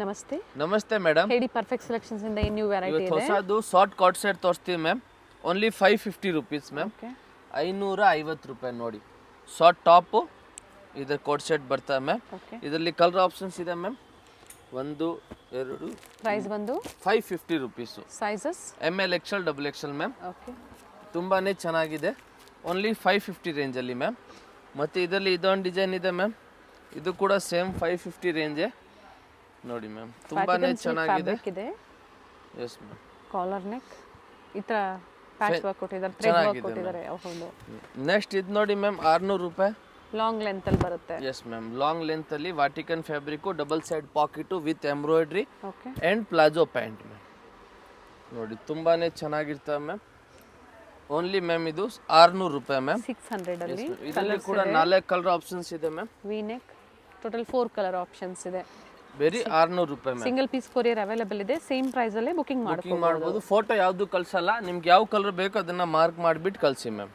ನಮಸ್ತೆ ನಮಸ್ತೆ ಮೇಡಮ್. ಹೇಳಿ, ಪರ್ಫೆಕ್ಟ್ ಸೆಲೆಕ್ಷನ್ಸ್ ಇಂದ ಏನು ನ್ಯೂ ವೆರೈಟಿ ಇವತ್ತು ಇದೆ? ಹೊಸದು ಶಾರ್ಟ್ ಕಾರ್ಡ್ ಸೆಟ್ ತೋರಿಸ್ತೀವಿ ma'am. Only 550 rupees ma'am. Okay, 550 ರೂಪಾಯಿ ನೋಡಿ. ಶಾರ್ಟ್ ಟಾಪು ಇದರ ಕೋಡ್ ಸೆಟ್ ಬರ್ತದೆ ಮ್ಯಾಮ್. ಓಕೆ. ಇದರಲ್ಲಿ ಕಲರ್ ಆಪ್ಷನ್ಸ್ ಇದೆ ಮ್ಯಾಮ್. 1 2 ಪ್ರೈಸ್ ಬಂದು 550 rupees. Sizes ML XL XXL ma'am. Okay. ತುಂಬಾ ಚೆನ್ನಾಗಿದೆ. ಓನ್ಲಿ 550 ರೇಂಜಲ್ಲಿ ಮ್ಯಾಮ್. ಮತ್ತು ಇದರಲ್ಲಿ ಇದೊಂದು ಡಿಸೈನ್ ಇದೆ ಮ್ಯಾಮ್. ಇದು ಕೂಡ ಸೇಮ್ 550 ರೇಂಜೇ ನೋಡಿ ಮ್ಯಾಮ್. ತುಂಬಾ ಚೆನ್ನಾಗಿದೆ. ಇದೆ ಎಸ್ ಮ್ಯಾಮ್. ಕಾಲರ್ ನೆಕ್ ಈ ಥರ ಪ್ಯಾಚ್ ವರ್ಕ್ ಕೊಟ್ಟಿದ್ದಾರೆ, ಥ್ರೆಡ್ ವರ್ಕ್ ಕೊಟ್ಟಿದ್ದಾರೆ. ಹೌದು. ನೆಕ್ಸ್ಟ್ ಇದು ನೋಡಿ ಮ್ಯಾಮ್, 600 ರೂಪಾಯಿ. ಲಾಂಗ್ ಲೆಂತ್ ಅಲ್ಲಿ ಬರುತ್ತೆ. ಎಸ್ ಮ್ಯಾಮ್, ಲಾಂಗ್ ಲೆಂತ್ ಅಲ್ಲಿ Vatican fabric, double side pocket with embroidery okay. And palazzo pant ma'am. ನೋಡಿ ತುಂಬಾನೇ ಚೆನ್ನಾಗಿರ್ತವೆ ಮ್ಯಾಮ್. ಓನ್ಲಿ ಮ್ಯಾಮ್ ಇದು 600 ರೂಪಾಯಿ ಮ್ಯಾಮ್. 600 ಅಲ್ಲಿ ಇದರಲ್ಲಿ ಕೂಡ 4 ಕಲರ್ ಆಪ್ಷನ್ಸ್ ಇದೆ ma'am. V neck, total 4 colour options ಇದೆ. ಬೇರೆ 600 ರೂಪಾಯಿ ma'am. Single piece courier available ಇದೆ. ಸೇಮ್ ಪ್ರೈಸ್ ಅಲ್ಲೇ ಬುಕಿಂಗ್ ಮಾಡ್ಬೋದು. ಫೋಟೋ ಯಾವುದು ಕಳ್ಸಲ್ಲ, ನಿಮ್ಗೆ ಯಾವ ಕಲರ್ ಬೇಕೋ ಅದನ್ನ ಮಾರ್ಕ್ ಮಾಡಿಬಿಟ್ಟು ಕಳಿಸಿ ಮ್ಯಾಮ್.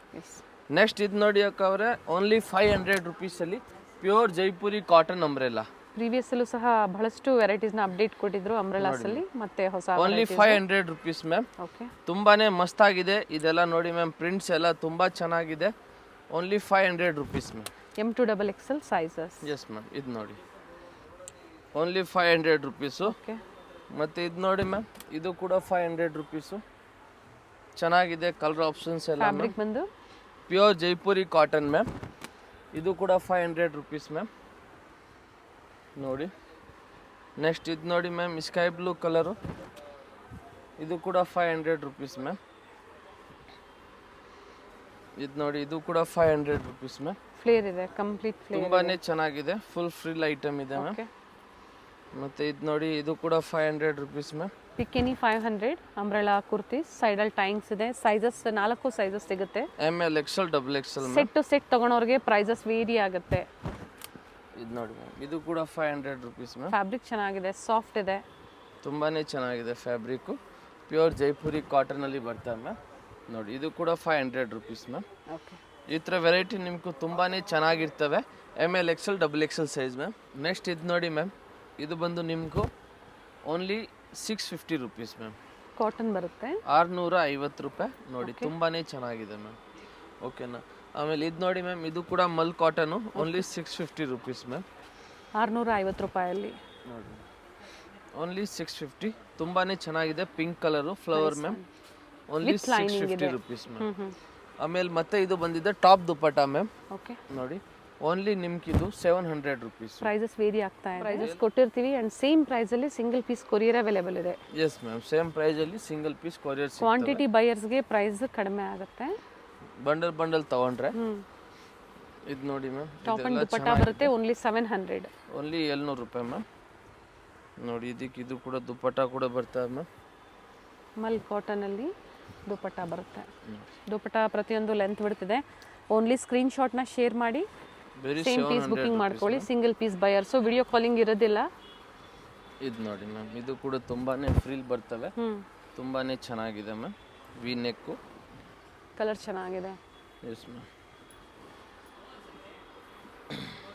ನೆಕ್ಸ್ಟ್ ಇದು ನೋಡಿ ಅಕ್ಕವ್ರೆ, ಓನ್ಲಿ 500 ರುಪೀಸಲ್ಲಿ pure Jaipuri cotton umbrella. Previous ಅಲ್ಲೂ ಸಹ ಬಹಳಷ್ಟು ವೆರೈಟೀಸ್ ನ ಅಪ್ಡೇಟ್ ಕೊಟ್ಟಿದ್ರು ಅಂಬ್ರೆಲಾಸ್ ಅಲ್ಲಿ. ಮತ್ತೆ ಹೊಸ ಓನ್ಲಿ 500 ರುಪೀಸ್ ಮ್ಯಾಮ್. ಓಕೆ. ತುಂಬಾನೇ ಮಸ್ತ್ ಆಗಿದೆ ಇದೆಲ್ಲ ನೋಡಿ ಮ್ಯಾಮ್. ಪ್ರಿಂಟ್ಸ್ ಎಲ್ಲ ತುಂಬಾ ಚೆನ್ನಾಗಿದೆ. Only 500 rupees ma'am. M2XXL sizes. S ma'am. ಇದು ನೋಡಿ ಓನ್ಲಿ 500 ರುಪೀಸು. ಓಕೆ. ಮತ್ತು ಇದು ನೋಡಿ ಮ್ಯಾಮ್, ಇದು ಕೂಡ 500 ರುಪೀಸು. ಚೆನ್ನಾಗಿದೆ. ಕಲರ್ ಆಪ್ಷನ್ಸ್ ಎಲ್ಲ ಫ್ಯಾಬ್ರಿಕ್ ಬಂದು ಪ್ಯೂರ್ ಜೈಪುರಿ ಕಾಟನ್ ಮ್ಯಾಮ್. ಇದು ಕೂಡ 500 ರುಪೀಸ್ ಮ್ಯಾಮ್. ನೋಡಿ ನೆಕ್ಸ್ಟ್ ಇದು ನೋಡಿ ಮ್ಯಾಮ್, ಸ್ಕೈ ಬ್ಲೂ ಕಲರು. ಇದು ಕೂಡ 500 ರುಪೀಸ್ ಮ್ಯಾಮ್. ಇದು ನೋಡಿ, ಇದು ಕೂಡ 500 ರುಪೀಸ್ ಮ್ಯಾಮ್. ಫ್ಲೇರ್ ಇದೆ, ಕಂಪ್ಲೀಟ್ ಫ್ಲೇರ್. ತುಂಬಾನೇ ಚೆನ್ನಾಗಿದೆ. ಫುಲ್ ಫ್ರಿಲ್ ಐಟಮ್ ಇದೆ ಮ್ಯಾಮ್. ಓಕೆ. ಮತ್ತು ಇದು ನೋಡಿ, ಇದು ಕೂಡ 500 ರುಪೀಸ್ ಮ್ಯಾಮ್. ಪಿಕ್ಕಿನಿ 500 ಅಂಬ್ರೆಲಾ ಕುರ್ತೀಸ್. ಸೈಡಲ್ಲಿ ಟೈಂಗ್ಸ್ ಇದೆ. ಸೈಜಸ್ 4 ಸೈಜಸ್ ಸಿಗುತ್ತೆ. ML XL XXL ಮ್ಯಾಮ್. ಸೆಟ್ ಟು ಸೆಟ್ ತಗೊಳೋರಿಗೆ ಪ್ರೈಸಸ್ ವೇರಿ ಆಗುತ್ತೆ. ಇದು ನೋಡಿ ಮ್ಯಾಮ್, ಇದು ಕೂಡ 500 ರುಪೀಸ್ ಮ್ಯಾಮ್. ಫ್ಯಾಬ್ರಿಕ್ ಚೆನ್ನಾಗಿದೆ, ಸಾಫ್ಟ್ ಇದೆ. ತುಂಬಾನೇ ಚೆನ್ನಾಗಿದೆ ಫ್ಯಾಬ್ರಿಕ್ಕು. ಪ್ಯೂರ್ ಜೈಪುರಿ ಕಾಟನಲ್ಲಿ ಬರ್ತದೆ ಮ್ಯಾಮ್. ನೋಡಿ ಇದು ಕೂಡ 500 ರುಪೀಸ್ ಮ್ಯಾಮ್. ಓಕೆ. ಈ ಥರ ವೆರೈಟಿ ನಿಮ್ಗೆ ತುಂಬಾನೇ ಚೆನ್ನಾಗಿರ್ತವೆ. ML XL XXL size ma'am. Next ಇದು ನೋಡಿ ಮ್ಯಾಮ್, ಇದು ಬಂದು ನಿಮಗೂ ಓನ್ಲಿ 650 ರುಪೀಸ್ ಮ್ಯಾಮ್. ಕಾಟನ್ ಬರುತ್ತೆ. 650 ರೂಪಾಯಿ ನೋಡಿ. ತುಂಬಾನೇ ಚೆನ್ನಾಗಿದೆ ಮ್ಯಾಮ್. ಓಕೆನಾ. ಆಮೇಲೆ ಇದು ನೋಡಿ ಮ್ಯಾಮ್, ಇದು ಕೂಡ ಮಲ್ ಕಾಟನು. Only 650 rupees ma'am. 650 ರೂಪಾಯಲ್ಲಿ ನೋಡಿ, ಓನ್ಲಿ 650. ತುಂಬಾನೇ ಚೆನ್ನಾಗಿದೆ. Pink colour flower ma'am. Only 650 rupees ma'am. ಆಮೇಲೆ ಮತ್ತೆ ಇದು ಬಂದಿದೆ ಟಾಪ್ ದುಪ್ಪಟ್ಟ ಮ್ಯಾಮ್. ಓಕೆ. ನೋಡಿ ಓನ್ಲಿ ನಿಮ್ಗೆ ಇದು 700 ರುಪೀಸ್. ಪ್ರೈಸಸ್ ವೇರಿ ಆಗ್ತಾ ಇದೆ. ಪ್ರೈಸಸ್ ಕೊಟ್ಟಿರ್ತೀವಿ ಅಂಡ್ ಸೇಮ್ ಪ್ರೈಸ್ ಅಲ್ಲಿ ಸಿಂಗಲ್ ಪೀಸ್ ಕೊರಿಯರ್ ಅವೈಲೇಬಲ್ ಇದೆ. ಎಸ್ ಮ್ಯಾಮ್, ಸೇಮ್ ಪ್ರೈಸ್ ಅಲ್ಲಿ ಸಿಂಗಲ್ ಪೀಸ್ ಕೊರಿಯರ್. ಕ್ವಾಂಟಿಟಿ ಬೈಯರ್ಸ್ಗೆ ಪ್ರೈಸ್ ಕಡಿಮೆ ಆಗುತ್ತೆ. ಬಂಡಲ್ ತಗೊಂಡ್ರೆ. ಇದು ನೋಡಿ ಮ್ಯಾಮ್, ಟಾಪ್ ಅಂಡ್ ದುಪಟ್ಟ ಬರುತ್ತೆ. ಓನ್ಲಿ 700. ಓನ್ಲಿ 700 ರೂಪಾಯಿ ಮ್ಯಾಮ್. ನೋಡಿ ಇದಕ್ಕೆ ಇದು ಕೂಡ ದುಪ್ಪಟ್ಟ ಕೂಡ ಬರ್ತದೆ ಮ್ಯಾಮ್. ಮಲ್ ಕಾಟನ್ ಅಲ್ಲಿ ದುಪಟ್ಟ ಬರುತ್ತೆ. ದುಪಟ್ಟ ಪ್ರತಿಯೊಂದು ಲೆಂತ್ ಬಿಡ್ತಿದೆ. ಓನ್ಲಿ ಸ್ಕ್ರೀನ್ ಶಾಟ್ ನ ಶೇರ್ ಮಾಡಿ ಸೇಮ್ ಪೀಸ್ ಬುಕಿಂಗ್ ಮಾಡ್ಕೊಳ್ಳಿ. Single piece buyers video calling ಇರೋದಿಲ್ಲ. ಇದು ನೋಡಿ ಮ್ಯಾಮ್, ಇದು ಕೂಡ ತುಂಬಾನೇ ಫ್ರಿಲ್ ಬರ್ತವೆ. ತುಂಬಾನೇ ಚೆನ್ನಾಗಿದೆ ಮ್ಯಾಮ್. V neck. ಕಲರ್ ಚೆನ್ನಾಗಿದೆ. Yes ma'am.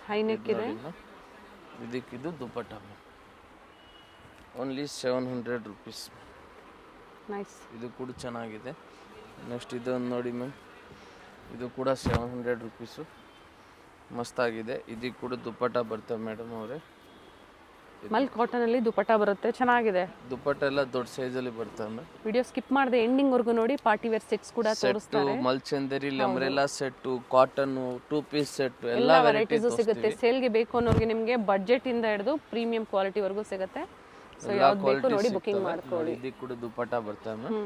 ಹೈ ನೆಕ್ ಇದೆ. ಇದಕ್ಕಿದು dupatta ma'am. Only 700 rupees. Nice. ಇದು ಕೂಡ ಚೆನ್ನಾಗಿದೆ. ನೆಕ್ಸ್ಟ್ ಇದೊಂದು ನೋಡಿ ಮ್ಯಾಮ್, ಇದು ಕೂಡ 700 ರುಪೀಸು. ಮಸ್ತಾಗಿದೆ. ಇದಕ್ಕೆ ಕೂಡ ದುಪ್ಪಟ್ಟ ಬರ್ತವೆ ಮೇಡಮ್ ಅವರೇ. ಮಲ್ ಕಾಟನ್ ಅಲ್ಲಿ ದುಪಟ್ಟ ಬರುತ್ತೆ. ಚೆನ್ನಾಗಿದೆ. ದುಪ್ಪಟ್ಟ ಎಲ್ಲ ದೊಡ್ಡ ಸೈಜಲ್ಲಿ ಬರ್ತವೆ ಮ್ಯಾಮ್. ವಿಡಿಯೋ ಸ್ಕಿಪ್ ಮಾಡದೆ ಎಂಡಿಂಗ್ ವರ್ಗು ನೋಡಿ. ಪಾರ್ಟಿ ವೇರ್ ಸೆಟ್ಸ್ ಕೂಡ ತೋರಿಸ್ತಾರೆ. ಮಲ್ಚಂದರಿ, umbrella set, cotton, 2 piece set ಎಲ್ಲ ವೆರೈಟೀಸ್ ಸಿಗುತ್ತೆ. ಸೇಲ್ಗೆ ಬೇಕು ಅನ್ನೋರಿಗೆ ನಿಮಗೆ ಬಡ್ಜೆಟ್ ಇಂದ ಹಿಡಿದು ಪ್ರೀಮಿಯಂ ಕ್ವಾಲಿಟಿ ವರೆಗೂ ಸಿಗುತ್ತೆ. ಸೊ ಯಾವ್ದು ಬೇಕು ನೋಡಿ ಬುಕಿಂಗ್ ಮಾಡ್ಕೊಳ್ಳಿ. ಇದಕ್ಕೆ ಕೂಡ ದುಪ್ಪಟ್ಟ ಬರ್ತವೆ ಮ್ಯಾಮ್.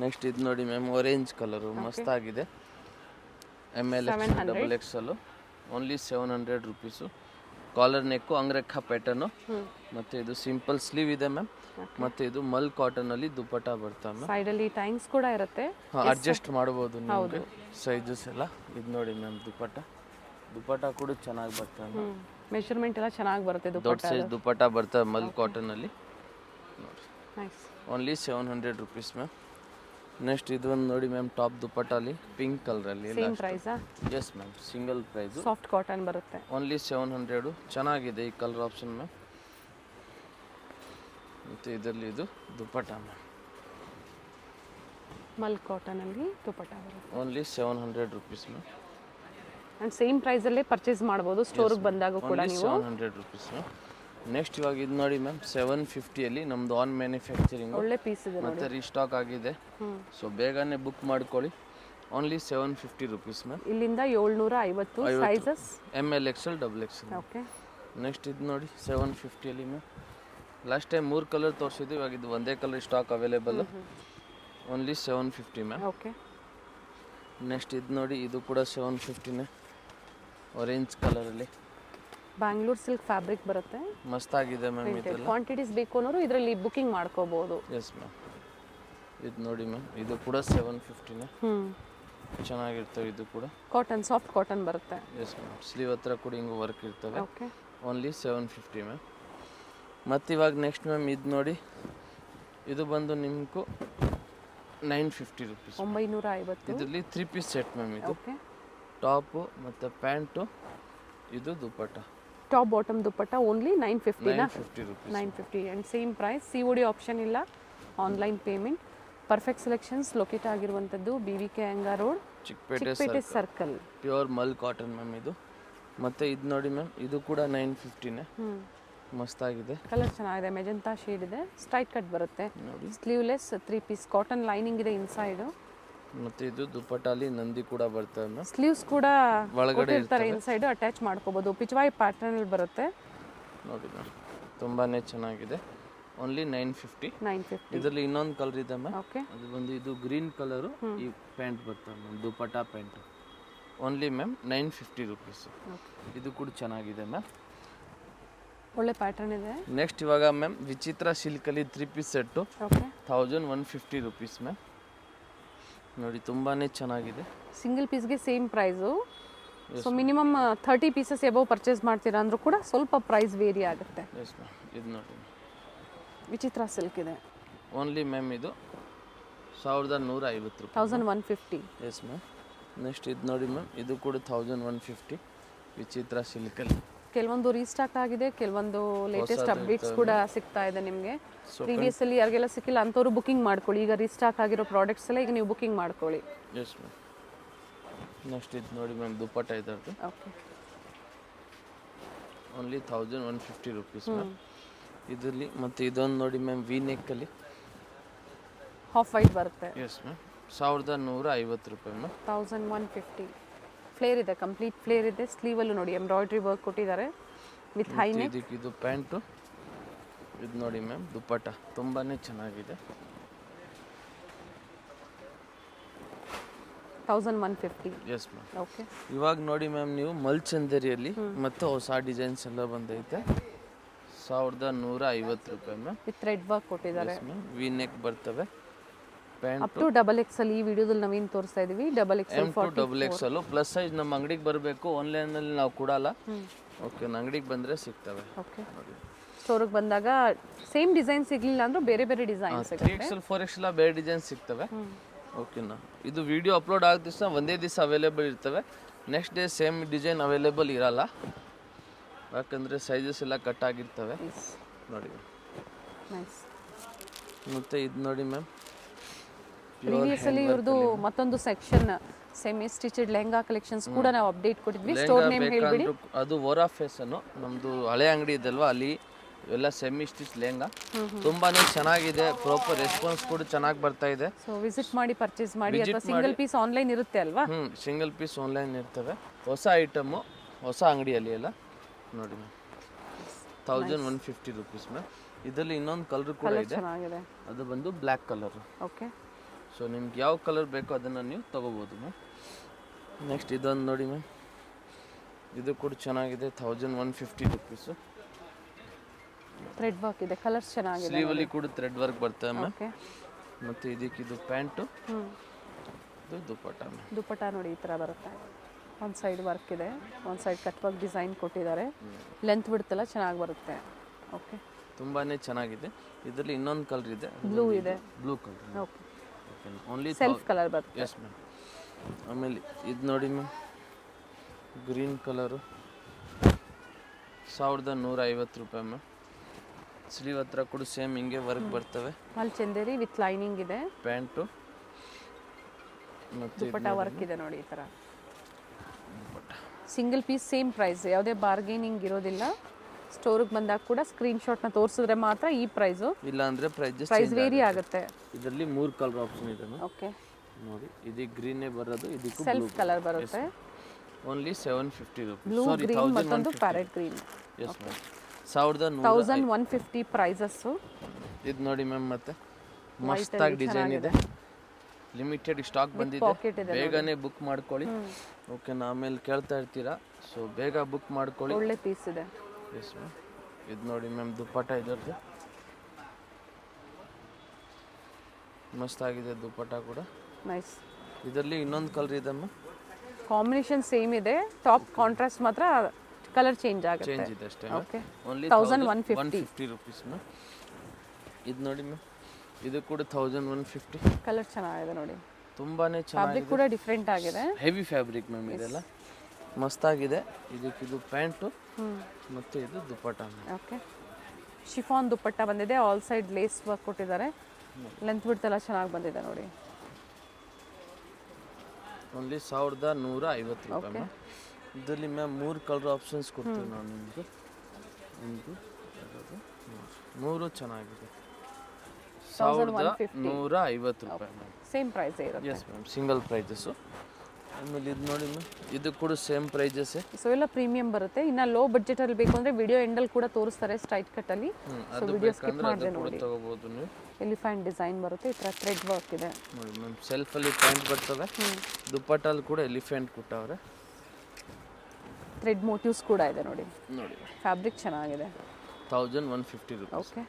ನೆಕ್ಸ್ಟ್ ಇದು ನೋಡಿ ಮ್ಯಾಮ್, ಆರೆಂಜ್ ಕಲರು ಮಸ್ತಾಗಿದೆ. ML XL only 700 rupees. Collar neck, angrakha pattern. ಮತ್ತೆ ಇದು ಸಿಂಪಲ್ ಸ್ಲೀವ್ ಇದೆ ಮ್ಯಾಮ್. ಮತ್ತೆ ಇದು ಮಲ್ ಕಾಟನ್ ಅಲ್ಲಿ ದುಪ್ಪಟ್ಟ ಬರ್ತವೆ ಮ್ಯಾಮ್. ಸೈಡ್ ಅಲ್ಲಿ ಟೈಂಗ್ಸ್ ಕೂಡ ಇರುತ್ತೆ. ಅಡ್ಜಸ್ಟ್ ಮಾಡಬಹುದು ನಿಮಗೆ ಸೈಜಸ್ ಎಲ್ಲ. ಇದು ನೋಡಿ ಮ್ಯಾಮ್, ದುಪ್ಪಟ್ಟ ಕೂಡ ಚೆನ್ನಾಗಿ ಬರ್ತವೆ ಮ್ಯಾಮ್. ಮೆಜರ್ಮೆಂಟ್ ಎಲ್ಲ ಚೆನ್ನಾಗಿ ಬರುತ್ತೆ. ದೊಡ್ಡ ಸೈಜ್ ದುಪ್ಪಟ್ಟ ಬರ್ತವೆ ಮಲ್ ಕಾಟನ್ ಅಲ್ಲಿ. Nice. Only 700 rupees ma'am. Next ಇದೊಂದು ನೋಡಿ ಮ್ಯಾಮ್, ಟಾಪ್ ದುಪ್ಪಟ್ಟಲ್ಲಿ ಪಿಂಕ್ ಕಲರಲ್ಲಿ. ಸೇಮ್ ಪ್ರೈಸಾ? Yes ma'am, single price. Soft cotton ಬರುತ್ತೆ. ಓನ್ಲಿ 700. ಚೆನ್ನಾಗಿದೆ ಈ ಕಲರ್ ಆಪ್ಷನ್ ಮ್ಯಾಮ್. ಮತ್ತು ಇದರಲ್ಲಿ ಇದು ದುಪ್ಪಟ್ಟ ಮ್ಯಾಮ್. ಮಲ್ ಕಾಟನಲ್ಲಿ ದುಪಟ್ಟ ಬರುತ್ತೆ. Only 700 rupees ma'am. And same ಪ್ರೈಸಲ್ಲೇ ಪರ್ಚೇಸ್ ಮಾಡ್ಬೋದು ಸ್ಟೋರಿಗೆ ಬಂದಾಗ ಕೂಡ ನೀವು. 700 ರುಪೀಸ್ ಮ್ಯಾಮ್. ನೆಕ್ಸ್ಟ್ ಇವಾಗ ಇದು ನೋಡಿ ಮ್ಯಾಮ್ 750 ನಮ್ಮದು ಆನ್ ಮ್ಯಾನುಫ್ಯಾಕ್ಚರಿಂಗ್ ಒಳ್ಳೆ ಪೀಸ್ ಇದೆ ನೋಡಿ. ಮತ್ತು ರೀಸ್ಟಾಕ್ ಆಗಿದೆ. ಸೊ ಬೇಗನೆ ಬುಕ್ ಮಾಡ್ಕೊಳ್ಳಿ. Only 750 rupees ma'am. ಇಲ್ಲಿಂದ 750 sizes ML XL XXL. Okay. Next ಇದು ನೋಡಿ 750 ಮ್ಯಾಮ್. ಲಾಸ್ಟ್ ಟೈಮ್ 3 ಕಲರ್ ತೋರಿಸಿದ್ವಿ, ಇವಾಗ ಇದು ಒಂದೇ colour stock available. Only 750 ma'am. Okay. Next ಇದು ನೋಡಿ, ಇದು ಕೂಡ 750ನೇ, ಆರೆಂಜ್ ಕಲರಲ್ಲಿ ಬ್ಯಾಂಗ್ಳೂರ್ ಸಿಲ್ಕ್ ಫ್ಯಾಬ್ರಿಕ್ ಬರುತ್ತೆ. ಮಸ್ತಾಗಿದೆ ಮ್ಯಾಮ್. ಇದೆಲ್ಲ ಕ್ವಾಂಟಿಟೀಸ್ ಬೇಕು ಅನ್ನೋರು ಇದರಲ್ಲಿ ಬುಕಿಂಗ್ ಮಾಡ್ಕೋಬಹುದು. S ma'am. ಇದು ನೋಡಿ ಮ್ಯಾಮ್, ಇದು ಕೂಡ 750ನೇ, ಚೆನ್ನಾಗಿರ್ತವೆ. ಇದು ಕೂಡ ಕಾಟನ್, ಸಾಫ್ಟ್ ಕಾಟನ್ ಬರುತ್ತೆ. Yes ma'am. ಸ್ಲೀವ್ ಹತ್ರ ಕೂಡ ಹಿಂಗೆ ವರ್ಕ್ ಇರ್ತವೆ. ಓಕೆ. Only 750 ma'am. ಮತ್ತು ಇವಾಗ ನೆಕ್ಸ್ಟ್ ಮ್ಯಾಮ್ ಇದು ನೋಡಿ, ಇದು ಬಂದು ನಿಮಗೂ 950 ರುಪೀಸ್. 950. ಇದರಲ್ಲಿ 3 ಪೀಸ್ ಸೆಟ್ ಮ್ಯಾಮ್. ಇದು ಓಕೆ. ಟಾಪು ಮತ್ತು ಪ್ಯಾಂಟು, ಇದು dupatta. Top bottom dupatta only 950 ನಾ? 950 rupees. 950 and same price. COD option ಇಲ್ಲ, online payment. Perfect selections locate ಆಗಿರುವಂಥದ್ದು BVK Iyengar road, Chickpet circle. Pure mul cotton ma'am ಇದು. ಮತ್ತು ಇದು ನೋಡಿ ಮ್ಯಾಮ್, ಇದು ಕೂಡ 950ನೇ, ಮಸ್ತಾಗಿದೆ. ಕಲರ್ ಚೆನ್ನಾಗಿದೆ, ಮೆಜೆಂಟಾ ಶೇಡ್ ಇದೆ, ಸ್ಟ್ರೈಟ್ ಕಟ್ ಬರುತ್ತೆ ನೋಡಿ. ಸ್ಲೀವ್ಲೆಸ್ 3 ಪೀಸ್ ಕಾಟನ್ ಲೈನಿಂಗ್ ಇದೆ ಇನ್ಸೈಡು. ಮತ್ತು ಇದು ದುಪ್ಪಟ್ಟಲ್ಲಿ ನಂದಿ ಕೂಡ ಬರ್ತದೆ ಮ್ಯಾಮ್. ಸ್ಲೀವ್ಸ್ ಕೂಡ ಒಳಗಡೆ ಇರ್ತಾರೆ ಇನ್ಸೈಡು, ಅಟ್ಯಾಚ್ ಮಾಡ್ಕೋಬಹುದು. ಪಿಚ್ವಾಯ್ ಪ್ಯಾಟರ್ನ್ ಬರುತ್ತೆ ನೋಡಿ ಮ್ಯಾಮ್, ತುಂಬಾ ಚೆನ್ನಾಗಿದೆ. ಓನ್ಲಿ 950. 950. ಇದರಲ್ಲಿ ಇನ್ನೊಂದು ಕಲರ್ ಇದೆ ಮ್ಯಾಮ್. ಓಕೆ. ಅದು ಬಂದು ಇದು ಗ್ರೀನ್ ಕಲರು, ಈ ಪ್ಯಾಂಟ್ ಬರ್ತದೆ ಮ್ಯಾಮ್, ದುಪ್ಪಟ್ಟ ಪ್ಯಾಂಟ್. Only ma'am 950 rupees. ಇದು ಕೂಡ ಚೆನ್ನಾಗಿದೆ ಮ್ಯಾಮ್, ಒಳ್ಳೆ ಪ್ಯಾಟರ್ನ್ ಇದೆ. ನೆಕ್ಸ್ಟ್ ಇವಾಗ ಮ್ಯಾಮ್ ವಿಚಿತ್ರ ಸಿಲ್ಕಲ್ಲಿ 3 piece set, okay. 1150 rupees ma'am. ನೋಡಿ ತುಂಬಾ ಚೆನ್ನಾಗಿದೆ. ಸಿಂಗಲ್ ಪೀಸ್ಗೆ same price. So minimum 30 pieces above purchase ಮಾಡ್ತೀರಾ ಅಂದರೂ ಕೂಡ ಸ್ವಲ್ಪ ಪ್ರೈಸ್ ವೇರಿ ಆಗುತ್ತೆ. Yes ma'am. ಇದು ನೋಡಿ ವಿಚಿತ್ರ ಸಿಲ್ಕ್ ಇದೆ. ಓನ್ಲಿ ಮ್ಯಾಮ್ ಇದು 1150 ರೂಪಾಯಿ. 1150. Yes ma'am. ನೆಕ್ಸ್ಟ್ ಇದು ನೋಡಿ ಮ್ಯಾಮ್, ಇದು ಕೂಡ 1150 ವಿಚಿತ್ರ ಸಿಲ್ಕಲ್ಲಿ. ಕೆಲವೊಂದು ರೀಸ್ಟಾಕ್ ಆಗಿದೆ, ಕೆಲವೊಂದು ಲೇಟೆಸ್ಟ್ ಅಪ್ಡೇಟ್ಸ್ ಕೂಡ ಸಿಗ್ತಾ ಇದೆ ನಿಮಗೆ. ಪ್ರೀವಿಯಸ್ ಅಲ್ಲಿ ಯಾರಿಗೆಲ್ಲ ಸಿಕ್ಕಿಲ್ಲ ಅಂಥವ್ರು ಬುಕಿಂಗ್ ಮಾಡ್ಕೊಳ್ಳಿ. ಈಗ ರೀಸ್ಟಾಕ್ ಆಗಿರೋ ಪ್ರಾಡಕ್ಟ್ಸ್ ಎಲ್ಲ ಈಗ ನೀವು ಬುಕಿಂಗ್ ಮಾಡ್ಕೊಳ್ಳಿ. Yes ma'am. ನೆಕ್ಸ್ಟ್ ಇದು ನೋಡಿ ಮ್ಯಾಮ್, ದುಪ್ಪಟ್ಟ ಇದರದ್ದು. ಓಕೆ. Only 1150 rupees ma'am. ಇದರಲ್ಲಿ ಮತ್ತು ಇದೊಂದು ನೋಡಿ ಮ್ಯಾಮ್, ವಿ ನೆಕ್ಕಲ್ಲಿ ಹಾಫ್ ವೈಟ್ ಬರುತ್ತೆ. Yes ma'am. 1150 ರೂಪಾಯಿ ಮ್ಯಾಮ್. 1150. ಫ್ಲೇರ್ ಇದೆ, ಕಂಪ್ಲೀಟ್ ಫ್ಲೇರ್ ಇದೆ. ಸ್ಲೀವಲ್ಲೂ ನೋಡಿ ಎಂಬ್ರಾಯ್ಡ್ರಿ ವರ್ಕ್ ಕೊಟ್ಟಿದ್ದಾರೆ ವಿತ್ ಹೈ ನೆಕ್. ಇದಕ್ಕೆ ಇದು ಪ್ಯಾಂಟು, ಇದು ನೋಡಿ ಮ್ಯಾಮ್ ದುಪ್ಪಟ್ಟ ತುಂಬಾ ಚೆನ್ನಾಗಿದೆ. 1150. Yes ma'am. ಓಕೆ. ಇವಾಗ ನೋಡಿ ಮ್ಯಾಮ್, ನೀವು ಮಲ್ಚಂದರಿಯಲ್ಲಿ ಮತ್ತು ಹೊಸ ಡಿಸೈನ್ಸ್ ಎಲ್ಲ ಬಂದೈತೆ. 1150 ರೂಪಾಯಿ ಮ್ಯಾಮ್. ವಿತ್ ಥ್ರೆಡ್ ವರ್ಕ್ ಕೊಟ್ಟಿದ್ದಾರೆ. ವಿ ನೆಕ್ ಬರ್ತವೆ. ಪ್ಯಾಂಟ್ ಅಪ್ ಟು XXL ಈ ವಿಡಿಯೋದಲ್ಲಿ ನಾವೇನು ತೋರಿಸ್ತಾ ಇದೀವಿ, XXL, XXL. ಪ್ಲಸ್ ಸೈಜ್ ನಮ್ಮ ಅಂಗಡಿಗೆ ಬರಬೇಕು, ಆನ್ಲೈನಲ್ಲಿ ನಾವು ಕೊಡಲ್ಲ. ಓಕೆ, ಅಂಗಡಿಗೆ ಬಂದರೆ ಸಿಗ್ತವೆ. ಓಕೆ. ಸ್ಟೋರಿಗೆ ಬಂದಾಗ ಸೇಮ್ ಡಿಸೈನ್ ಸಿಗಲಿಲ್ಲ ಅಂದ್ರೆ ಬೇರೆ ಬೇರೆ ಡಿಸೈನ್ ಸಿಗುತ್ತೆ. 3XL 4XL ಬೇರೆ ಡಿಸೈನ್ ಸಿಗ್ತವೆ. ಓಕೆನಾ. ಇದು ವಿಡಿಯೋ ಅಪ್ಲೋಡ್ ಆದ ದಿವಸ ಒಂದೇ ದಿವಸ ಅವೈಲೇಬಲ್ ಇರ್ತವೆ. Next day same design available ಇರಲ್ಲ, ಯಾಕಂದರೆ ಸೈಜಸ್ ಎಲ್ಲ ಕಟ್ ಆಗಿರ್ತವೆ. ನೋಡಿ ನೈಸ್. ಮತ್ತು ಇದು ನೋಡಿ ಮ್ಯಾಮ್, ಪ್ರೀವಿಯಸ್ ಅಲ್ಲಿ ಇವ್ರದ್ದು ಮತ್ತೊಂದು ಸೆಕ್ಷನ್ ಸೆಮಿ ಸ್ಟಿಚೆಡ್ ಲೆಹಂಗಾ ಕಲೆಕ್ಷನ್ಸ್ ಕೂಡ ನಾವು ಅಪ್ಡೇಟ್ ಕೊಟ್ಟಿದ್ವಿ. ಸ್ಟೋರ್ ನೇಮ್ ಹೇಳ್ಬಿಡಿ. ಅದು ವೋರಾ ಫ್ಯಾಷನ್, ನಮ್ಮದು ಹಳೆ ಅಂಗಡಿ ಇದಲ್ವಾ, ಅಲ್ಲಿ ಎಲ್ಲ ಸೆಮಿ ಸ್ಟಿಚ್ ಲೆಹಂಗಾ ತುಂಬಾನೇ ಚೆನ್ನಾಗಿದೆ. ಪ್ರಾಪರ್ ರೆಸ್ಪಾನ್ಸ್ ಕೂಡ ಚೆನ್ನಾಗಿ ಬರ್ತಾ ಇದೆ. ಸೊ ವಿಸಿಟ್ ಮಾಡಿ ಪರ್ಚೇಸ್ ಮಾಡಿ. ಅಥವಾ ಸಿಂಗಲ್ ಪೀಸ್ ಆನ್ಲೈನ್ ಇರುತ್ತೆ ಅಲ್ವಾ? ಸಿಂಗಲ್ ಪೀಸ್ ಆನ್ಲೈನ್ ಇರ್ತವೆ. ಹೊಸ ಐಟಮು, ಹೊಸ ಅಂಗಡಿಯಲ್ಲಿ ಎಲ್ಲ ನೋಡಿ ಮ್ಯಾಮ್. 1150 rupees ma'am. ಇದರಲ್ಲಿ ಇನ್ನೊಂದು ಕಲರ್ ಕೂಡ ಇದೆ, ಅದು ಬಂದು ಬ್ಲ್ಯಾಕ್ ಕಲರ್. ಓಕೆ. ಸೊ ನಿಮ್ಗೆ ಯಾವ ಕಲರ್ ಬೇಕೋ ಅದನ್ನು ನೀವು ತೊಗೋಬೋದು ಮ್ಯಾಮ್. ನೆಕ್ಸ್ಟ್ ಇದೊಂದು ನೋಡಿ ಮ್ಯಾಮ್, ಇದು ಕೂಡ ಚೆನ್ನಾಗಿದೆ. 1150 ರುಪೀಸು. ಥ್ರೆಡ್ ವರ್ಕ್ ಇದೆ, ಕಲರ್ಸ್ ಚೆನ್ನಾಗಿದೆ. ಸ್ಲೀವಲ್ಲಿ ಕೂಡ ಥ್ರೆಡ್ ವರ್ಕ್ ಬರ್ತದೆ ಮ್ಯಾಮ್. ಓಕೆ. ಮತ್ತು ಇದಕ್ಕಿದು ಪ್ಯಾಂಟು, ಇದು ದುಪ್ಪಟ್ಟ ಮ್ಯಾಮ್. ದುಪ್ಪಟ್ಟ ನೋಡಿ ಈ ಥರ ಬರುತ್ತೆ. ಒಂದು ಸೈಡ್ ವರ್ಕ್ ಇದೆ, ಒಂದು ಸೈಡ್ ಕಟ್ ವರ್ಕ್ ಡಿಸೈನ್ ಕೊಟ್ಟಿದ್ದಾರೆ. ಲೆಂತ್ ಬಿಡ್ತಲ್ಲ ಚೆನ್ನಾಗಿ ಬರುತ್ತೆ. ಓಕೆ. ತುಂಬಾ ಚೆನ್ನಾಗಿದೆ. ಇದರಲ್ಲಿ ಇನ್ನೊಂದು ಕಲರ್ ಇದೆ, ಬ್ಲೂ ಇದೆ. Blue colour. Okay. Only self colour ಬರುತ್ತೆ. Yes ma'am. ಆಮೇಲೆ ಇದು ನೋಡಿ ಮ್ಯಾಮ್, ಗ್ರೀನ್ ಕಲರು, 1150 ರೂಪಾಯಿ ಮ್ಯಾಮ್. ಸ್ಲೀವ್ ಹತ್ರ ಕೂಡ ಸೇಮ್ ಹಿಂಗೆ ವರ್ಕ್ ಬರ್ತವೆ. ಅಲ್ಲಿ ಚಂದೇರಿ ವಿತ್ ಲೈನಿಂಗ್ ಇದೆ. ಪ್ಯಾಂಟು ಮತ್ತು ದುಪಟ್ಟ ವರ್ಕ್ ಇದೆ ನೋಡಿ ಈ ಥರ. ಸಿಂಗಲ್ ಪೀಸ್ ಸೇಮ್ ಪ್ರೈಸ್, ಯಾವುದೇ ಬಾರ್ಗೇನಿಂಗ್ ಇರೋದಿಲ್ಲ. ಸ್ಟೋರಿಗೆ ಬಂದಾಗ ಕೂಡ ಸ್ಕ್ರೀನ್ಶಾಟ್ನ ತೋರಿಸಿದ್ರೆ ಮಾತ್ರ ಈ ಪ್ರೈಸು, ಇಲ್ಲ ಅಂದರೆ ಪ್ರೈಸ್ ವೇರಿ ಆಗುತ್ತೆ. ಇದರಲ್ಲಿ 3 ಕಲರ್ ಆಪ್ಷನ್ ಇದೆ ಓಕೆ ನೋಡಿ. ಇದು ಗ್ರೀನೇ ಬರೋದು, ಇದಕ್ಕೂ ಸೆಲ್ಫ್ ಕಲರ್ ಬರುತ್ತೆ. Only 750 rupees. ಬ್ಲೂ ಗ್ರೀನ್ ಮತ್ತೊಂದು parrot green. Yes ma'am 1150 prices. ಇದು ನೋಡಿ ಮ್ಯಾಮ್, ಮತ್ತೆ ಮಸ್ತಾಗಿ ಡಿಸೈನ್ ಇದೆ. ಲಿಮಿಟೆಡ್ ಸ್ಟಾಕ್ ಬಂದಿದೆ, ಬೇಗನೆ ಬುಕ್ ಮಾಡ್ಕೊಳ್ಳಿ. ಓಕೆನಾ, ಆಮೇಲೆ ಕೇಳ್ತಾ ಇರ್ತೀರಾ, ಸೊ ಬೇಗ ಬುಕ್ ಮಾಡ್ಕೊಳ್ಳಿ. ಒಳ್ಳೆ ಪೀಸ್ ಇದೆ. Yes ma'am. ಇದು ನೋಡಿ ಮ್ಯಾಮ್, ದುಪ್ಪಟ್ಟ ಇದರದ್ದು ಮಸ್ತಾಗಿದೆ. ದುಪ್ಪಟ್ಟ ಕೂಡ ನೈಸ್. ಇದರಲ್ಲಿ ಇನ್ನೊಂದು ಕಲರ್ ಇದೆ ಮ್ಯಾಮ್, ಕಾಂಬಿನೇಷನ್ ಸೇಮ್ ಇದೆ, ಟಾಪ್ ಕಾಂಟ್ರಾಸ್ಟ್ ಮಾತ್ರ ಕಲರ್ ಚೇಂಜ್ ಆಗುತ್ತೆ. ಚೇಂಜ್ ಇದೆ ಅಷ್ಟೇ. Okay only 1150 rupees ma'am. ಇದು ನೋಡಿ ಮ್ಯಾಮ್, ಇದು ಕೂಡ 1150. ಕಲರ್ ಚೆನ್ನಾಗಿದೆ ನೋಡಿ, ತುಂಬಾನೇ ಫ್ಯಾಬ್ರಿಕ್ ಚೆನ್ನಾಗಿದೆ. ಕೂಡ ಡಿಫ್ರೆಂಟ್ ಆಗಿದೆ. ಹೆವಿ ಫ್ಯಾಬ್ರಿಕ್ ಮ್ಯಾಮ್, ಇದೆಲ್ಲ ಮಸ್ತಾಗಿದೆ. ಇದಕ್ಕಿದು ಪ್ಯಾಂಟು ಮತ್ತು ಇದು ದುಪ್ಪಟ್ಟ ಮ್ಯಾಮ್. ಓಕೆ ಶಿಫಾನ್ ದುಪ್ಪಟ್ಟ ಬಂದಿದೆ, ಆಲ್ ಸೈಡ್ ಲೇಸ್ ವರ್ಕ್ ಕೊಟ್ಟಿದ್ದಾರೆ. ಲೆಂತ್ ವಿಡ್ತ್ ಎಲ್ಲ ಚೆನ್ನಾಗಿ ಬಂದಿದೆ ನೋಡಿ. ಓನ್ಲಿ 1150 ರೂಪಾಯಿ ಮ್ಯಾಮ್. ಇದರಲ್ಲಿ ಮ್ಯಾಮ್ 3 ಕಲರ್ ಆಪ್ಷನ್ಸ್ ಕೊಡ್ತೀವಿ ನಾವು ನಿಮಗೆ. ಒಂದು 3 ಚೆನ್ನಾಗಿದೆ. 1150 ರೂಪಾಯಿ ಮ್ಯಾಮ್. ಸೇಮ್ ಪ್ರೈಸ್ ಇರುತ್ತೆ. S ma'am, single prices. ಆಮೇಲೆ ಇದು ನೋಡಿ ಮ್ಯಾಮ್, ಇದು ಕೂಡ ಸೇಮ್ ಪ್ರೈಸಸ್ಸೇ. ಸೊ ಎಲ್ಲ ಪ್ರೀಮಿಯಂ ಬರುತ್ತೆ. ಇನ್ನು ಲೋ ಬಡ್ಜೆಟಲ್ಲಿ ಬೇಕು ಅಂದರೆ ವಿಡಿಯೋ ಎಂಡಲ್ಲಿ ಕೂಡ ತೋರಿಸ್ತಾರೆ ಸ್ಟ್ರೈಟ್ ಕಟ್ಟಲ್ಲಿ. ಸೊ ವಿಡಿಯೋ ಸ್ಕಿಪ್ ಮಾಡಿದೆ ನೋಡಿ. ತಗೋಬೋದು ನೀವು. ಎಲಿಫೆಂಟ್ ಡಿಸೈನ್ ಬರುತ್ತೆ, ಈ ಥರ ಥ್ರೆಡ್ ವರ್ಕ್ ಇದೆ ನೋಡಿ ಮ್ಯಾಮ್. ಸೆಲ್ಫಲ್ಲಿ ಪ್ಯಾಂಟ್ ಬರ್ತವೆ, ದುಪ್ಪಟ್ಟಲ್ಲಿ ಕೂಡ ಎಲಿಫೆಂಟ್ ಕೊಟ್ಟವ್ರೆ. ಥ್ರೆಡ್ ಮೋಟಿವ್ಸ್ ಕೂಡ ಇದೆ ನೋಡಿ. ನೋಡಿ ಫ್ಯಾಬ್ರಿಕ್ ಚೆನ್ನಾಗಿದೆ. 1150 ರೂಪೀಸ್. Okay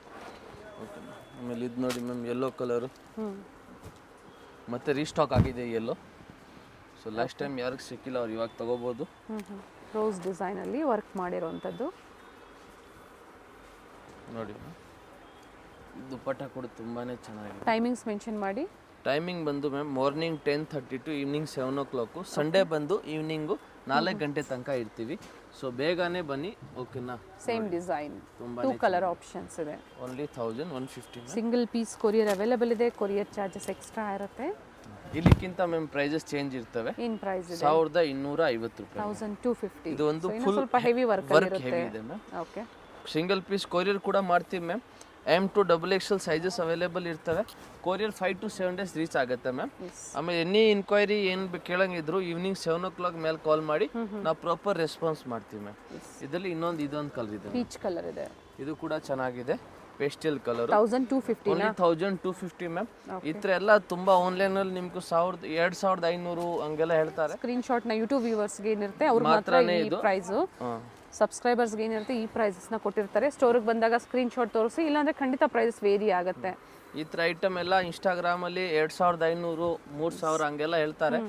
okay ma'am. ಆಮೇಲೆ ಇದು ನೋಡಿ ಮ್ಯಾಮ್, ಯೆಲ್ಲೋ ಕಲರು ಮತ್ತೆ ರೀಸ್ಟಾಕ್ ಆಗಿದೆ ಯೆಲ್ಲೋ. ಸೊ ಲಾಸ್ಟ್ ಟೈಮ್ ಯಾರಿಗೆ ಸಿಕ್ಕಿಲ್ಲ ಅವ್ರು ಇವಾಗ ತಗೋಬೋದು. ರೋಸ್ ಡಿಸೈನಲ್ಲಿ ವರ್ಕ್ ಮಾಡಿರೋವಂಥದ್ದು ನೋಡಿ ಮ್ಯಾಮ್. ದುಪ್ಪಟ್ಟ ಕೂಡ ತುಂಬಾ ಚೆನ್ನಾಗಿದೆ. ಟೈಮಿಂಗ್ಸ್ ಮೆನ್ಷನ್ ಮಾಡಿ. ಟೈಮಿಂಗ್ ಬಂದು ma'am morning 10:30 to evening 7 o'clock. Sunday ಬಂದು ಈವ್ನಿಂಗು 4 ಗಂಟೆ ತನಕ ಇರ್ತೀವಿ. ಸೊ ಬೇಗನೆ ಬನ್ನಿ. ಓಕೆನಾ. ಸೇಮ್ ಡಿಸೈನ್, 2 ಕಲರ್ ಆಪ್ಷನ್ಸ್ ಇದೆ. Only 1150. Single piece courier available ಇದೆ. ಕೊರಿಯರ್ ಚಾರ್ಜಸ್ ಎಕ್ಸ್ಟ್ರಾ ಇರುತ್ತೆ. ಇಲ್ಲಿಕ್ಕಿಂತ ಮ್ಯಾಮ್ ಪ್ರೈಸಸ್ ಚೇಂಜ್ ಇರ್ತವೆ. ಏನು ಪ್ರೈಸ್ ಇದೆ? 1250 ರೂಪಾಯಿ. 1250. ಇದು ಒಂದು ಫುಲ್ ಸ್ವಲ್ಪ ಹೆವಿ ವರ್ಕ್ ಹೆವಿ ಇದೆ ma'am. Okay single piece courier ಕೂಡ ಮಾಡ್ತೀವಿ ma'am. M to XXL sizes available ಇರ್ತವೆ. ಕೊರಿಯರ್ 5 to 7 days ರೀಚ್ ಆಗುತ್ತೆ ಮ್ಯಾಮ್. ಆಮೇಲೆ ಎನಿ ಇನ್ಕ್ವೈರಿ ಏನು ಕೇಳಂಗಿದ್ರು ಈವ್ನಿಂಗ್ 7 o'clock ಮೇಲೆ ಕಾಲ್ ಮಾಡಿ ನಾವು ಪ್ರಾಪರ್ ರೆಸ್ಪಾನ್ಸ್ ಮಾಡ್ತೀವಿ ಮ್ಯಾಮ್. ಇದರಲ್ಲಿ ಇದೊಂದು ಕಲರ್ ಇದೆ, ಪೀಚ್ ಕಲರ್ ಇದೆ. ಇದು ಕೂಡ ಚೆನ್ನಾಗಿದೆ, ಪೇಸ್ಟಲ್ ಕಲರ್. 1250 only 1250 ma'am. ಈ ಥರ ಎಲ್ಲ ತುಂಬಾ ಆನ್ಲೈನಲ್ಲಿ ನಿಮ್ಗೆ 2500 ಹಂಗೆಲ್ಲ ಹೇಳ್ತಾರೆ. ಸ್ಕ್ರೀನ್ ಶಾಟ್ನ ಯೂಟ್ಯೂಬ್ ವ್ಯೂವರ್ಸ್ಗೆ ಏನಿರುತ್ತೆ ಅವ್ರು ಮಾತ್ರ ಈ ಪ್ರೈಸು, ಸಬ್ಸ್ಕ್ರೈಬರ್ಸ್ಗೆ ಏನಿರುತ್ತೆ ಈ ಪ್ರೈಸಸ್ನ ಕೊಟ್ಟಿರ್ತಾರೆ. ಸ್ಟೋರಿಗೆ ಬಂದಾಗ ಸ್ಕ್ರೀನ್ ಶಾಟ್ ತೋರಿಸಿ, ಇಲ್ಲಾಂದರೆ ಖಂಡಿತ ಪ್ರೈಸಸ್ ವೇರಿ ಆಗುತ್ತೆ. ಈ ಥರ ಐಟಮ್ ಎಲ್ಲ ಇನ್ಸ್ಟಾಗ್ರಾಮಲ್ಲಿ 2500 3000 ಹಂಗೆಲ್ಲ ಹೇಳ್ತಾರೆ.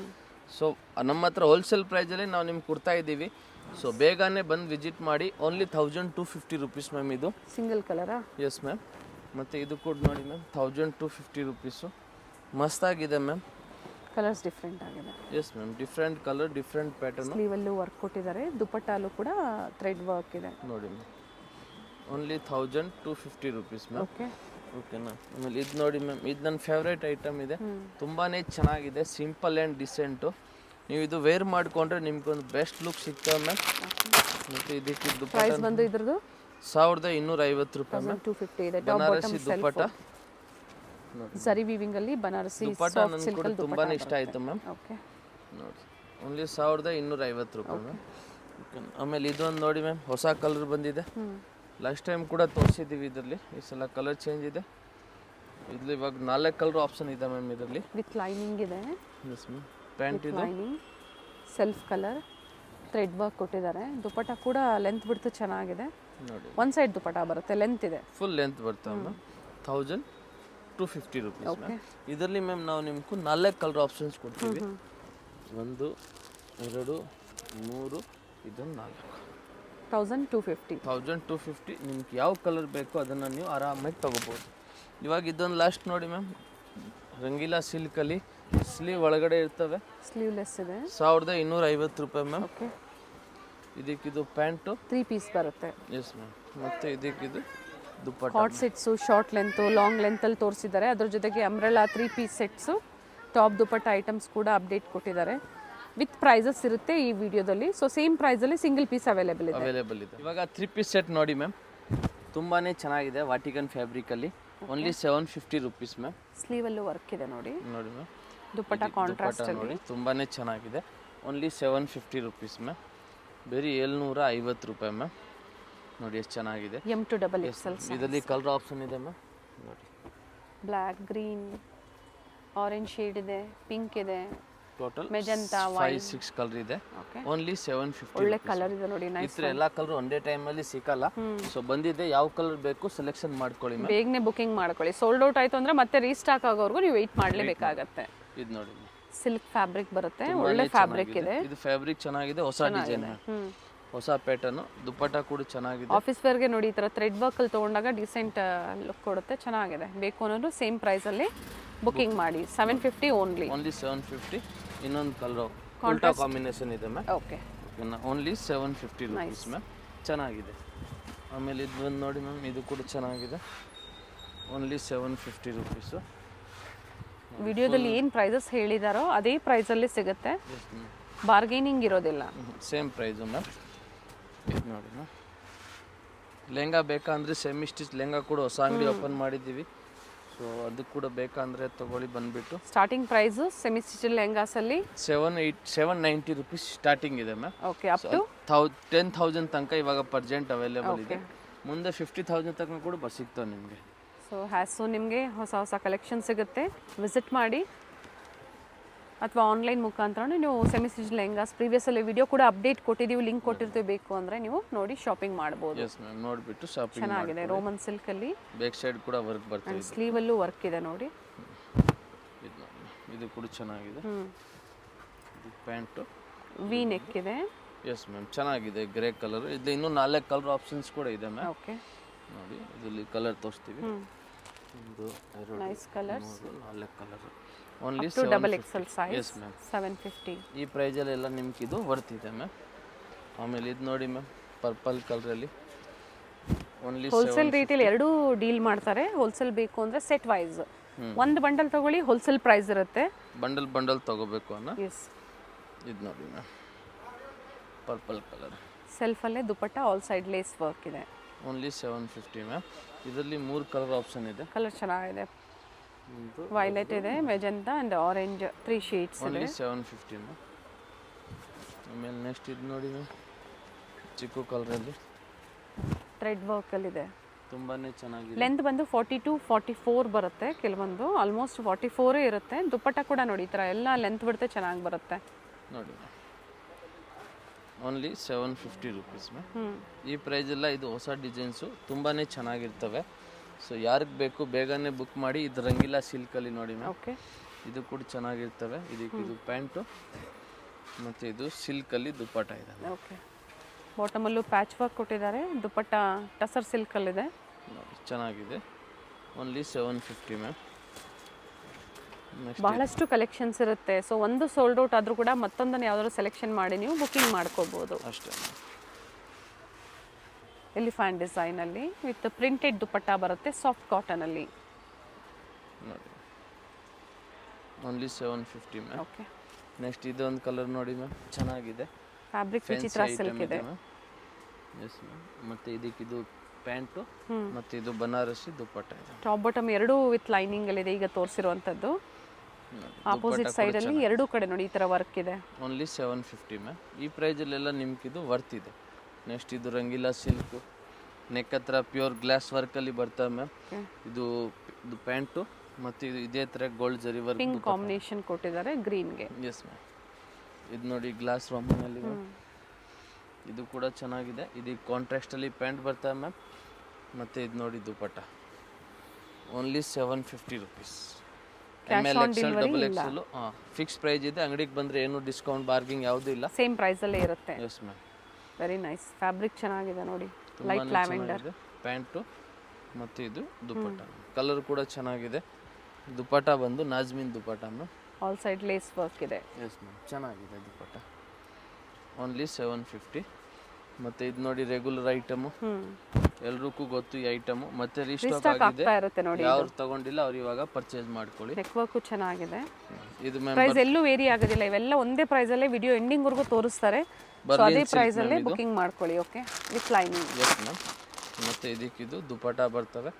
ಸೊ ನಮ್ಮ ಹತ್ರ ಹೋಲ್ಸೇಲ್ ಪ್ರೈಸಲ್ಲಿ ನಾವು ನಿಮ್ಗೆ ಕೊಡ್ತಾ ಇದ್ದೀವಿ. ಸೊ ಬೇಗನೆ ಬಂದು ವಿಸಿಟ್ ಮಾಡಿ. Only 1250 rupees ma'am. ಇದು ಸಿಂಗಲ್ ಕಲರಾ? Yes ma'am. ಮತ್ತು ಇದು ಕೂಡ ನೋಡಿ ಮ್ಯಾಮ್, 1250 ರೂಪೀಸು. ಮಸ್ತಾಗಿದೆ ಮ್ಯಾಮ್. ಕಲರ್ಸ್ ಡಿಫ್ರೆಂಟ್ ಆಗಿದೆ. Yes ma'am, different colour, different pattern. ಸ್ಲೀವಲ್ಲೂ ವರ್ಕ್ ಕೊಟ್ಟಿದ್ದಾರೆ, ದುಪ್ಪಟ್ಟಲ್ಲೂ ಕೂಡ ಥ್ರೆಡ್ ವರ್ಕ್ ಇದೆ ನೋಡಿ ma'am. Only 1250 rupees ma'am. Okay ಓಕೆನಾ. ಆಮೇಲೆ ಇದು ನೋಡಿ ಮ್ಯಾಮ್, ಇದು ನನ್ನ ಫೇವ್ರೇಟ್ ಐಟಮ್ ಇದೆ. ತುಂಬಾ ಚೆನ್ನಾಗಿದೆ, ಸಿಂಪಲ್ ಆ್ಯಂಡ್ ಡಿಸೆಂಟು. ನೀವು ಇದು ವೇರ್ ಮಾಡಿಕೊಂಡ್ರೆ ನಿಮ್ಗೊಂದು ಬೆಸ್ಟ್ ಲುಕ್ ಸಿಗ್ತವೆ ಮ್ಯಾಮ್. ಮತ್ತು ಇದಕ್ಕೆ ಪ್ರೈಸ್ ಬಂದು ಇದ್ರದ್ದು 1250 ರೂಪಾಯಿ ಮ್ಯಾಮ್. 250 ಇದೆ. ಬನಾರಸಿ ದುಪ್ಪಟ್ಟ ಸರಿ ವೀವಿಂಗ್ ಅಲ್ಲಿ ಬನಾರಸಿ ದುಪ್ಪಟ್ಟ ನನಗೆ ಕೂಡ ತುಂಬಾ ಇಷ್ಟ ಆಯಿತು ಮ್ಯಾಮ್. ಓಕೆ ನೋಡಿ, ಓನ್ಲಿ 1250 ರೂಪಾಯಿ ಮ್ಯಾಮ್. ಆಮೇಲೆ ಇದೊಂದು ನೋಡಿ ಮ್ಯಾಮ್, ಹೊಸ ಕಲರ್ ಬಂದಿದೆ. ಲಾಸ್ಟ್ ಟೈಮ್ ಕೂಡ ತೋರಿಸಿದ್ದೀವಿ ಇದರಲ್ಲಿ. ಈ ಸಲ ಕಲರ್ ಚೇಂಜ್ ಇದೆ. ಇದು ಇವಾಗ 4 ಕಲರ್ ಆಪ್ಷನ್ ಇದೆ ಮ್ಯಾಮ್ ಇದರಲ್ಲಿ. ವಿತ್ ಲೈನಿಂಗ್ ಇದೆ. Yes ma'am. ಪ್ಯಾಂಟ್ ಇದು lining, self colour, thread work ಕೊಟ್ಟಿದ್ದಾರೆ. ದುಪ್ಪಟ್ಟ ಕೂಡ ಲೆಂತ್ ಬಿಡ್ತು ಚೆನ್ನಾಗಿದೆ ನೋಡಿ. ಒನ್ ಸೈಡ್ ದುಪ್ಪಟ್ಟ ಬರುತ್ತೆ, ಲೆಂತ್ ಇದೆ, ಫುಲ್ ಲೆಂತ್ ಬರ್ತವೆ ಮ್ಯಾಮ್. 1250 rupees ma'am. ಇದರಲ್ಲಿ ಮ್ಯಾಮ್ ನಾವು ನಿಮ್ಗೆ 4 ಕಲರ್ ಆಪ್ಷನ್ಸ್ ಕೊಡ್ತೀವಿ. 1 2 3 ಇದೊಂದು 4. 1250 ನಿಮ್ಗೆ ಯಾವ ಕಲರ್ ಬೇಕೋ ಅದನ್ನು ನೀವು ಆರಾಮಾಗಿ ತೊಗೋಬೋದು. ಇವಾಗ ಇದೊಂದು ಲಾಸ್ಟ್ ನೋಡಿ ಮ್ಯಾಮ್, ರಂಗೀಲಾ ಸಿಲ್ಕಲ್ಲಿ ಸ್ಲೀವ್ ಒಳಗಡೆ ಇರ್ತವೆ. ಸ್ಲೀವ್ಲೆಸ್ ಇದೆ. 1250 ರೂಪಾಯಿ ಮ್ಯಾಮ್. ಓಕೆ. ಇದಕ್ಕಿದು ಪ್ಯಾಂಟು 3 ಪೀಸ್ ಬರುತ್ತೆ. Yes ma'am. ಮತ್ತು ಇದಕ್ಕಿದು dupatta coat sets short length long ಲೆಂತಲ್ಲಿ ತೋರಿಸಿದ್ದಾರೆ. ಅದ್ರ ಜೊತೆಗೆ umbrella 3 piece sets top dupatta items ಕೂಡ ಅಪ್ಡೇಟ್ ಕೊಟ್ಟಿದ್ದಾರೆ. ವಿತ್ ಪ್ರೈಸಸ್ ಇರುತ್ತೆ ಈ ವಿಡಿಯೋದಲ್ಲಿ. ಸೊ ಸೇಮ್ ಪ್ರೈಸಲ್ಲಿ ಸಿಂಗಲ್ ಪೀಸ್ ಅವೈಲೇಬಲ್ ಇದೆ. ಇವಾಗ 3 ಪೀಸ್ ಸೆಟ್ ನೋಡಿ ಮ್ಯಾಮ್, ತುಂಬಾ ಚೆನ್ನಾಗಿದೆ. ವಾಟಿಕನ್ ಫ್ಯಾಬ್ರಿಕಲ್ಲಿ ಓನ್ಲಿ 750 ರುಪೀಸ್ ಮ್ಯಾಮ್. ಸ್ಲೀವಲ್ಲೂ ವರ್ಕ್ ಇದೆ ನೋಡಿ ಮ್ಯಾಮ್. ದುಪ್ಪಟ್ಟ ಕಾಂಟ್ರಾಸ್ಟ್ ನೋಡಿ ತುಂಬಾ ಚೆನ್ನಾಗಿದೆ. Only 750 rupees ma'am. ಬರೀ 750 ರೂಪಾಯಿ ಮ್ಯಾಮ್. ನೋಡಿ ಎಷ್ಟು ಚೆನ್ನಾಗಿದೆ. M2XXL ಇದರಲ್ಲಿ ಕಲರ್ ಆಪ್ಷನ್ ಇದೆ ಮ್ಯಾಮ್. ನೋಡಿ ಬ್ಲ್ಯಾಕ್, ಗ್ರೀನ್, ಆರೆಂಜ್ ಶೇಡ್ ಇದೆ, ಪಿಂಕ್ ಇದೆ, ಟೋಟಲ್ ಮೆಜೆಂಟಾ, 5-6 ಕಲರ್ ಇದೆ. ಓನ್ಲಿ 750. ಒಳ್ಳೆ ಕಲರ್ ಇದೆ ನೋಡಿ. ನೈಸ್. ಇತ್ರ ಎಲ್ಲ ಕಲರ್ ಒಂದೇ ಟೈಮಲ್ಲಿ ಸಿಕ್ಕಲ್ಲ. ಸೊ ಬಂದಿದೆ, ಯಾವ ಕಲರ್ ಬೇಕು ಸೆಲೆಕ್ಷನ್ ಮಾಡ್ಕೊಳ್ಳಿ ಮ್ಯಾಮ್. ಬೇಗನೆ ಬುಕಿಂಗ್ ಮಾಡ್ಕೊಳ್ಳಿ. ಸೋಲ್ಡ್ ಔಟ್ ಆಯ್ತು ಅಂದ್ರೆ ಮತ್ತೆ ರೀಸ್ಟಾಕ್ ಆಗೋವರೆಗೂ ನೀವು ವೆಯ್ಟ್ ಮಾಡಲೇಬೇಕಾಗತ್ತೆ. ಇದು ನೋಡಿ ಸಿಲ್ಕ್ ಫ್ಯಾಬ್ರಿಕ್ ಬರುತ್ತೆ. ಒಳ್ಳೆ ಫ್ಯಾಬ್ರಿಕ್ ಇದೆ. ಇದು ಫ್ಯಾಬ್ರಿಕ್ ಚೆನ್ನಾಗಿದೆ. ಹೊಸ ಡಿಸೈನ್, ಹೊಸ ಪ್ಯಾಟರ್ನ್. ದುಪ್ಪಟ್ಟ ಕೂಡ ಚೆನ್ನಾಗಿದೆ. ಆಫೀಸ್ ವೇರ್ಗೆ ನೋಡಿ ಈ ಥರ ಥ್ರೆಡ್ ವರ್ಕ್ ಅಲ್ಲಿ ತೊಗೊಂಡಾಗ ಡಿಸೆಂಟ್ ಲುಕ್ ಕೊಡುತ್ತೆ. ಚೆನ್ನಾಗಿದೆ. ಬೇಕು ಅನ್ನೋದು ಸೇಮ್ ಪ್ರೈಸಲ್ಲಿ ಬುಕಿಂಗ್ ಮಾಡಿ. 750 ಓನ್ಲಿ. 750. ಇನ್ನೊಂದು ಕಲರ್ ಉಲ್ಟಾ ಕಾಂಬಿನೇಷನ್ ಇದೆ ma'am. Okay. Only 750 rupees ma'am. ಚೆನ್ನಾಗಿದೆ. ಆಮೇಲೆ ಇದು ಒಂದು ನೋಡಿ ಮ್ಯಾಮ್, ಇದು ಕೂಡ ಚೆನ್ನಾಗಿದೆ. Only 750 rupees. ವಿಡಿಯೋದಲ್ಲಿ ಏನು ಪ್ರೈಸಸ್ ಹೇಳಿದಾರೋ ಅದೇ ಪ್ರೈಸಲ್ಲಿ ಸಿಗುತ್ತೆ. ಬಾರ್ಗೇನಿಂಗ್ ಇರೋದಿಲ್ಲ. Same price ma'am. ಇದು ನೋಡಿ ಮ್ಯಾಮ್. ಲೆಹಂಗಾ ಬೇಕಂದರೆ ಸೆಮಿ ಸ್ಟಿಚ್ ಲೆಹಂಗಾ ಕೂಡ ಹೊಸ ಅಂಗಡಿ ಓಪನ್ ಮಾಡಿದ್ದೀವಿ. ಸೊ ಅದು ಕೂಡ ಬೇಕಂದರೆ ತೊಗೊಳ್ಳಿ ಬಂದುಬಿಟ್ಟು. ಸ್ಟಾರ್ಟಿಂಗ್ ಪ್ರೈಸು ಸೆಮಿ ಸ್ಟಿಚ್ ಲೆಹಂಗಾಸಲ್ಲಿ 790 ರುಪೀಸ್ ಸ್ಟಾರ್ಟಿಂಗ್ ಇದೆ ಮ್ಯಾಮ್. ಓಕೆ. ಅಪ್ ಟು 10,000 ತನಕ ಇವಾಗ ಪ್ರೆಸೆಂಟ್ ಅವೈಲೇಬಲ್ ಇದೆ. ಮುಂದೆ 50,000 ತನಕ ಕೂಡ ಸಿಗ್ತಾವೆ ನಿಮಗೆ. ಸೊ ನಿಮಗೆ ಹೊಸ ಹೊಸ ಕಲೆಕ್ಷನ್ ಸಿಗುತ್ತೆ. ವಿಸಿಟ್ ಮಾಡಿ ಅಥವಾ ಆನ್ಲೈನ್ ಮುಖಾಂತರ ನೀವು ಸೆಮಿ ಸ್ಟಿಚ್ ಲೆಹಂಗಾಸ್ ಪ್ರೀವಿಯಸ್ಸಲ್ಲಿ ವಿಡಿಯೋ ಕೂಡ ಅಪ್ಡೇಟ್ ಕೊಟ್ಟಿದ್ದೀವಿ, ಲಿಂಕ್ ಕೊಟ್ಟಿರ್ತೀವಿ. ಬೇಕು ಅಂದರೆ ನೀವು ನೋಡಿ ಶಾಪಿಂಗ್ ಮಾಡ್ಬೋದು. ಎಸ್ ಮ್ಯಾಮ್, ನೋಡಿಬಿಟ್ಟು ಶಾಪಿಂಗ್ ಚೆನ್ನಾಗಿದೆ. ರೋಮನ್ ಸಿಲ್ಕಲ್ಲಿ ಬ್ಯಾಕ್ ಸೈಡ್ ಕೂಡ ವರ್ಕ್ ಬರ್ತದೆ. ಸ್ಲೀವಲ್ಲೂ ವರ್ಕ್ ಇದೆ ನೋಡಿ. ಇದು ಕೂಡ ಚೆನ್ನಾಗಿದೆ. ಇದು ಪ್ಯಾಂಟು ವಿ ನೆಕ್ ಇದೆ. ಎಸ್ ಮ್ಯಾಮ್, ಚೆನ್ನಾಗಿದೆ. Grey colour. ಇದು ಇನ್ನೂ 4 ಕಲರ್ ಆಪ್ಷನ್ಸ್ ಕೂಡ ಇದೆ ಮ್ಯಾಮ್. ಓಕೆ. ನೋಡಿ ಇದರಲ್ಲಿ ಕಲರ್ ತೋರಿಸ್ತೀವಿ. ಒಂದು, ಎರಡು, nice colours. 4 colour. Only XXL size. Yes ma'am. 750. ಈ ಪ್ರೈಸಲ್ಲೆಲ್ಲ ನಿಮ್ಗೆ ಇದು ವರ್ತ್ ಇದೆ ಮ್ಯಾಮ್. ಆಮೇಲೆ ಇದು ನೋಡಿ ಮ್ಯಾಮ್, ಪರ್ಪಲ್ ಕಲರಲ್ಲಿ ಓನ್ಲಿ ಹೋಲ್ಸೇಲ್ ರೇಟಲ್ಲಿ ಎರಡೂ ಡೀಲ್ ಮಾಡ್ತಾರೆ. ಹೋಲ್ಸೇಲ್ ಬೇಕು ಅಂದರೆ ಸೆಟ್ ವೈಸ್ ಒಂದು ಬಂಡಲ್ ತಗೊಳ್ಳಿ, ಹೋಲ್ಸೇಲ್ ಪ್ರೈಸ್ ಇರುತ್ತೆ. ಬಂಡಲ್ ತಗೋಬೇಕು ಅನ್ನೋ. ಎಸ್. ಇದು ನೋಡಿ ಮ್ಯಾಮ್, ಪರ್ಪಲ್ ಕಲರ್. ಸೆಲ್ಫಲ್ಲೇ ದುಪ್ಪಟ್ಟ ಆಲ್ ಸೈಡ್ ಲೇಸ್ ವರ್ಕ್ ಇದೆ. Only 750 ma'am. ಇದರಲ್ಲಿ 3 ಕಲರ್ ಆಪ್ಷನ್ ಇದೆ. ಕಲರ್ ಚೆನ್ನಾಗಿದೆ. ವೈಲೆಟ್ ಇದೆ, ಮೆಜೆಂಟಾ ಆ್ಯಂಡ್ ಆರೆಂಜ್ 3 ಶೇಡ್ಸ್ ಇದೆ. Only 750 ma'am. ಆಮೇಲೆ ನೆಕ್ಸ್ಟ್ ಇದು ನೋಡಿ ಮ್ಯಾಮ್, ಚಿಕ್ಕು ಕಲರಲ್ಲಿ ಥ್ರೆಡ್ ವರ್ಕಲ್ಲಿದೆ. ತುಂಬಾ ಚೆನ್ನಾಗಿದೆ. ಲೆಂತ್ ಬಂದು 42-44 ಬರುತ್ತೆ. ಕೆಲವೊಂದು ಆಲ್ಮೋಸ್ಟ್ 44 ಇರುತ್ತೆ. ದುಪ್ಪಟ್ಟ ಕೂಡ ನೋಡಿ ಈ ಥರ ಎಲ್ಲ ಲೆಂತ್ ಬಿಡುತ್ತೆ, ಚೆನ್ನಾಗಿ ಬರುತ್ತೆ ನೋಡಿ. Only 750 rupees ma'am. ಈ ಪ್ರೈಸೆಲ್ಲ ಇದು ಹೊಸ ಡಿಸೈನ್ಸು, ತುಂಬಾ ಚೆನ್ನಾಗಿರ್ತವೆ. ಸೊ ಯಾರಿಗೆ ಬೇಕು ಬೇಗನೆ ಬುಕ್ ಮಾಡಿ. ಇದು ರಂಗಿಲ್ಲ ಸಿಲ್ಕಲ್ಲಿ ನೋಡಿ ಮ್ಯಾಮ್. ಓಕೆ. ಇದು ಕೂಡ ಚೆನ್ನಾಗಿರ್ತವೆ. ಇದು ಪ್ಯಾಂಟು ಮತ್ತು ಇದು ಸಿಲ್ಕಲ್ಲಿ ದುಪ್ಪಟ್ಟ ಇದೆ. ಓಕೆ. ಬಾಟಮಲ್ಲೂ ಪ್ಯಾಚ್ ವರ್ಕ್ ಕೊಟ್ಟಿದ್ದಾರೆ. ದುಪ್ಪಟ್ಟ ಟಸರ್ ಸಿಲ್ಕಲ್ಲಿದೆ ನೋಡಿ, ಚೆನ್ನಾಗಿದೆ. Only 750 ma'am. ಬಹಳಷ್ಟು ಕಲೆಕ್ಷನ್ಸ್ ಇರುತ್ತೆ. ಸೊ ಒಂದು ಸೋಲ್ಡ್ ಔಟ್ ಆದರೂ ಕೂಡ ಮತ್ತೊಂದನ್ನು ಯಾವ್ದಾದ್ರು ಸೆಲೆಕ್ಷನ್ ಮಾಡಿ ನೀವು ಬುಕಿಂಗ್ ಮಾಡ್ಕೋಬೋದು ಅಷ್ಟೇ. ಎಲಿಫ್ಯಾಂಟ್ ಡಿಸೈನಲ್ಲಿ ವಿತ್ ಪ್ರಿಂಟೆಡ್ ದುಪ್ಪಟ್ಟ ಬರುತ್ತೆ, ಸಾಫ್ಟ್ ಕಾಟನಲ್ಲಿ ನೋಡಿ. Only 750 ma'am. ಓಕೆ. ನೆಕ್ಸ್ಟ್ ಇದೊಂದು ಕಲರ್ ನೋಡಿ ಮ್ಯಾಮ್, ಚೆನ್ನಾಗಿದೆ. ಫ್ಯಾಬ್ರಿಕ್ ವಿಚಿತ್ರ ಸಿಲ್ಕ್ ಇದೆ. Yes ma'am. ಮತ್ತು ಇದಕ್ಕಿದು ಪ್ಯಾಂಟು ಮತ್ತು ಇದು ಬನಾರಸಿ ದುಪ್ಪಟ್ಟ ಇದೆ. ಟಾಪ್ ಬಾಟಮ್ ಎರಡೂ ವಿತ್ ಲೈನಿಂಗಲ್ಲಿದೆ. ಈಗ ತೋರಿಸಿರುವಂಥದ್ದು ಆಪೋಸಿಟ್ ಸೈಡಲ್ಲಿ ಎರಡೂ ಕಡೆ ನೋಡಿ ಈ ಥರ ವರ್ಕ್ ಇದೆ. Only 750 ma'am. ಈ ಪ್ರೈಸಲ್ಲೆಲ್ಲ ನಿಮ್ಗಿದು ವರ್ತ್ ಇದೆ. ನೆಕ್ಸ್ಟ್ ಇದು ರಂಗಿಲ್ಲ ಸಿಲ್ಕು, ನೆಕ್ ಹತ್ರ ಪ್ಯೂರ್ ಗ್ಲಾಸ್ ವರ್ಕಲ್ಲಿ ಬರ್ತವೆ ಮ್ಯಾಮ್. ಇದು ಪ್ಯಾಂಟು ಮತ್ತು ಇದು ಇದೇ ಥರ ಗೋಲ್ಡ್ ಜರಿ ವರ್ಕ್ ಪಿಂಕ್ ಕಾಂಬಿನೇಷನ್ ಕೊಟ್ಟಿದ್ದಾರೆ ಗ್ರೀನ್ಗೆ. S ma'am. ಇದು ನೋಡಿ ಗ್ಲಾಸ್ ರೋಮನಲ್ಲಿ. ಇದು ಕೂಡ ಚೆನ್ನಾಗಿದೆ. ಇದು ಕಾಂಟ್ರಾಸ್ಟಲ್ಲಿ ಪ್ಯಾಂಟ್ ಬರ್ತವೆ ಮ್ಯಾಮ್. ಮತ್ತು ಇದು ನೋಡಿ dupatta. Only 750 rupees. ML XL XXL fix price ಇದೆ. ಅಂಗಡಿಗೆ ಬಂದರೆ ಏನು ಡಿಸ್ಕೌಂಟ್ ಬಾರ್ಗಿಂಗ್ ಯಾವುದೂ ಇಲ್ಲ, ಸೇಮ್ ಪ್ರೈಸಲ್ಲೇ ಇರುತ್ತೆ. Yes ma'am. Very nice. Fabric ಚೆನ್ನಾಗಿದೆ ನೋಡಿ, ಲೈಟ್ ಲ್ಯಾವೆಂಡರ್ ಪ್ಯಾಂಟು ಮತ್ತು ಇದು ದುಪ್ಪಟ್ಟ. ಕಲರ್ ಕೂಡ ಚೆನ್ನಾಗಿದೆ. ದುಪ್ಪಟ್ಟ ಬಂದು Nazmin dupatta ma'am. All side lace work ಇದೆ. ಎಸ್ ಮ್ಯಾಮ್, ಚೆನ್ನಾಗಿದೆ ದುಪ್ಪಟ್ಟ. ಓನ್ಲಿ 750. ಮತ್ತು ಇದು ನೋಡಿ ರೆಗ್ಯುಲರ್ ಐಟಮು, ಎಲ್ರಿಗೂ ಗೊತ್ತು ಈ ಐಟಮ್ ಮತ್ತೆ ರೀಸ್ಟಾಕ್ ರೀಸ್ಟಾಕ್ ಆಗಿದೆ. ಆಗ್ತಾ ಇರುತ್ತೆ ನೋಡಿ. ಯಾರು ತಗೊಂಡಿಲ್ಲ ಅವ್ರು ಇವಾಗ ಪರ್ಚೇಸ್ ಮಾಡ್ಕೊಳ್ಳಿ. ನೆಕ್ವರ್ಕು ಚೆನ್ನಾಗಿದೆ. ಇದು ಪ್ರೈಸ್ ಎಲ್ಲೂ ವೇರಿ ಆಗೋದಿಲ್ಲ. ಇವೆಲ್ಲ ಒಂದೇ ಪ್ರೈಸ್ ಅಲ್ಲೇ ವಿಡಿಯೋ ಎಂಡಿಂಗ್ ವರೆಗೂ ತೋರಿಸ್ತಾರೆ. ಸೊ ಅದೇ ಪ್ರೈಸ್ ಅಲ್ಲೇ ಬುಕಿಂಗ್ ಮಾಡ್ಕೊಳ್ಳಿ. Okay, with lining. Yes ma'am. ಮತ್ತೆ ಇದಕ್ಕಿದು ದುಪಟ್ಟ ಬರ್ತವೆ,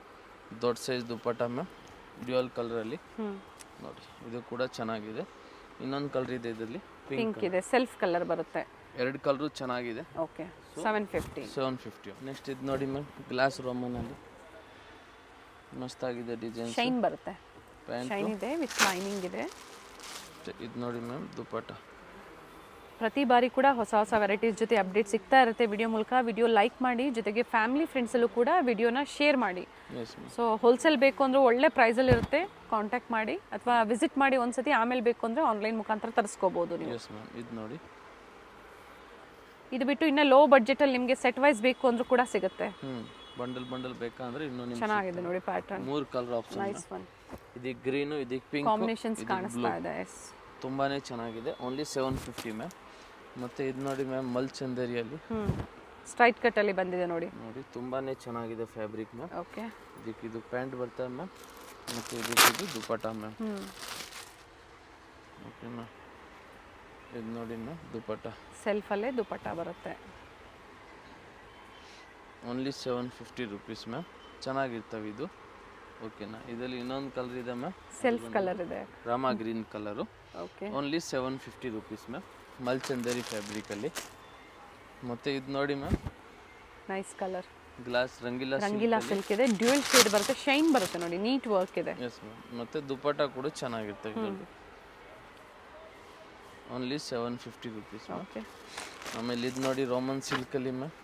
ದೊಡ್ಡ size dupatta ma'am, dual colour ಅಲ್ಲಿ ನೋಡಿ. ಇದು ಕೂಡ ಚೆನ್ನಾಗಿದೆ. ಇನ್ನೊಂದು ಕಲರ್ ಇದೆ ಇದರಲ್ಲಿ, ಪಿಂಕ್ ಇದೆ, ಸೆಲ್ಫ್ ಕಲರ್ ಬರುತ್ತೆ. ಎರಡು ಕಲರು ಚೆನ್ನಾಗಿದೆ. ಓಕೆ, 750. ನೆಕ್ಸ್ಟ್ ಇದು ನೋಡಿ ಮ್ಯಾಮ್, ಗ್ಲಾಸ್ ರೋಮನ್ ಅಲ್ಲಿ ಮಸ್ತಾಗಿದೆ ಡಿಸೈನ್. ಶೈನ್ ಬರುತ್ತೆ, ಪ್ಯಾಂಟ್ ಶೈನ್ ಇದೆ ವಿತ್ ಲೈನಿಂಗ್ ಇದೆ. ಇದು ನೋಡಿ ಮ್ಯಾಮ್ ದುಪಟ್ಟ. ಪ್ರತಿ ಬಾರಿ ಕೂಡ ಹೊಸ ಹೊಸ ವೆರೈಟೀಸ್ ಜೊತೆ ಅಪ್ಡೇಟ್ ಸಿಗ್ತಾ ಇರುತ್ತೆ ವಿಡಿಯೋ ಮೂಲಕ. ವಿಡಿಯೋ ಲೈಕ್ ಮಾಡಿ, ಜೊತೆಗೆ ಫ್ಯಾಮಿಲಿ ಫ್ರೆಂಡ್ಸಲ್ಲೂ ಕೂಡ ವಿಡಿಯೋನ ಶೇರ್ ಮಾಡಿ. ಸೊ ಹೋಲ್ಸೇಲ್ ಬೇಕು ಅಂದ್ರೆ ಒಳ್ಳೆ ಪ್ರೈಸಲ್ಲಿ ಇರುತ್ತೆ, ಕಾಂಟ್ಯಾಕ್ಟ್ ಮಾಡಿ ಅಥವಾ ವಿಸಿಟ್ ಮಾಡಿ ಒಂದ್ಸತಿ. ಆಮೇಲೆ ಬೇಕು ಅಂದರೆ ಆನ್ಲೈನ್ ಮುಖಾಂತರ ತರಿಸ್ಕೋಬೋದು ನೀವು. S ma'am. ಇದು ನೋಡಿ, ಇದು ಬಿಟ್ಟು ಇನ್ನು ಲೋ ಬಡ್ಜೆಟಲ್ಲಿ ನಿಮಗೆ ಸೆಟ್ ವೈಸ್ ಬೇಕು ಅಂದ್ರೂ ಕೂಡ ಸಿಗುತ್ತೆ. ಬಂಡಲ್ ಬೇಕಂದ್ರೆ ಇನ್ನೂ ನಿಮ್ಗೆ ಚೆನ್ನಾಗಿದೆ ನೋಡಿ pattern. 3 colour option. Nice one. ಇದಕ್ಕೆ ಗ್ರೀನು, ಇದಕ್ಕೆ ಪಿಂಕ್ ಕಾಂಬಿನೇಷನ್ಸ್ ಕಾಣಿಸ್ತಾ ಇದೆ. ತುಂಬಾನೇ ಚೆನ್ನಾಗಿದೆ. Only 750 ma'am. ಮತ್ತೆ ಇದು ನೋಡಿ ಮ್ಯಾಮ್, ಮಲ್ಚಂದರಿಯಲ್ಲಿ ಸ್ಟ್ರೈಟ್ ಕಟ್ ಅಲ್ಲಿ ಬಂದಿದೆ ನೋಡಿ. ತುಂಬಾನೇ ಚೆನ್ನಾಗಿದೆ ಫ್ಯಾಬ್ರಿಕ್ ಮ್ಯಾಮ್. ಓಕೆ, ಇದಕ್ಕೆ ಇದು ಪ್ಯಾಂಟ್ ಬರ್ತದೆ ಮ್ಯಾಮ್, ಮತ್ತೆ ಇದಕ್ಕೆ ಇದು ದುಪಟ್ಟ ಮ್ಯಾಮ್. Okay ma'am. ಇದು ನೋಡಿ ಮ್ಯಾಮ್, ದುಪಟ್ಟ ಸೆಲ್ಫ್ ಅಲ್ಲೇ ದುಪಟ್ಟ ಬರುತ್ತೆ. Only 750 rupees ma'am. ಚೆನ್ನಾಗಿರ್ತವೆ ಇದು. ಓಕೆನಾ. ಇದರಲ್ಲಿ ಇನ್ನೊಂದು ಕಲರ್ ಇದೆ ಮ್ಯಾಮ್, ಸೆಲ್ಫ್ ಕಲರ್ ಇದೆ, Rama green colour. Okay, only 750 rupees ma'am, ಮಲ್ಚಂದರಿ ಫ್ಯಾಬ್ರಿಕಲ್ಲಿ. ಮತ್ತು ಇದು ನೋಡಿ ma'am, nice colour, glass Rangila silk ಇದೆ, ಡ್ಯೂಯಲ್ ಶೇಡ್ ಬರುತ್ತೆ, ಶೈನ್ ಬರುತ್ತೆ ನೋಡಿ, ನೀಟ್ ವರ್ಕ್ ಇದೆ. Yes ma'am. ಮತ್ತು ದುಪಟ್ಟ ಕೂಡ ಚೆನ್ನಾಗಿರ್ತವೆ ಇದರಲ್ಲಿ. Only 750 rupees ma'am. ಓಕೆ, ಆಮೇಲೆ ಇದು ನೋಡಿ, ರೋಮನ್ ಸಿಲ್ಕಲ್ಲಿ ಮ್ಯಾಮ್,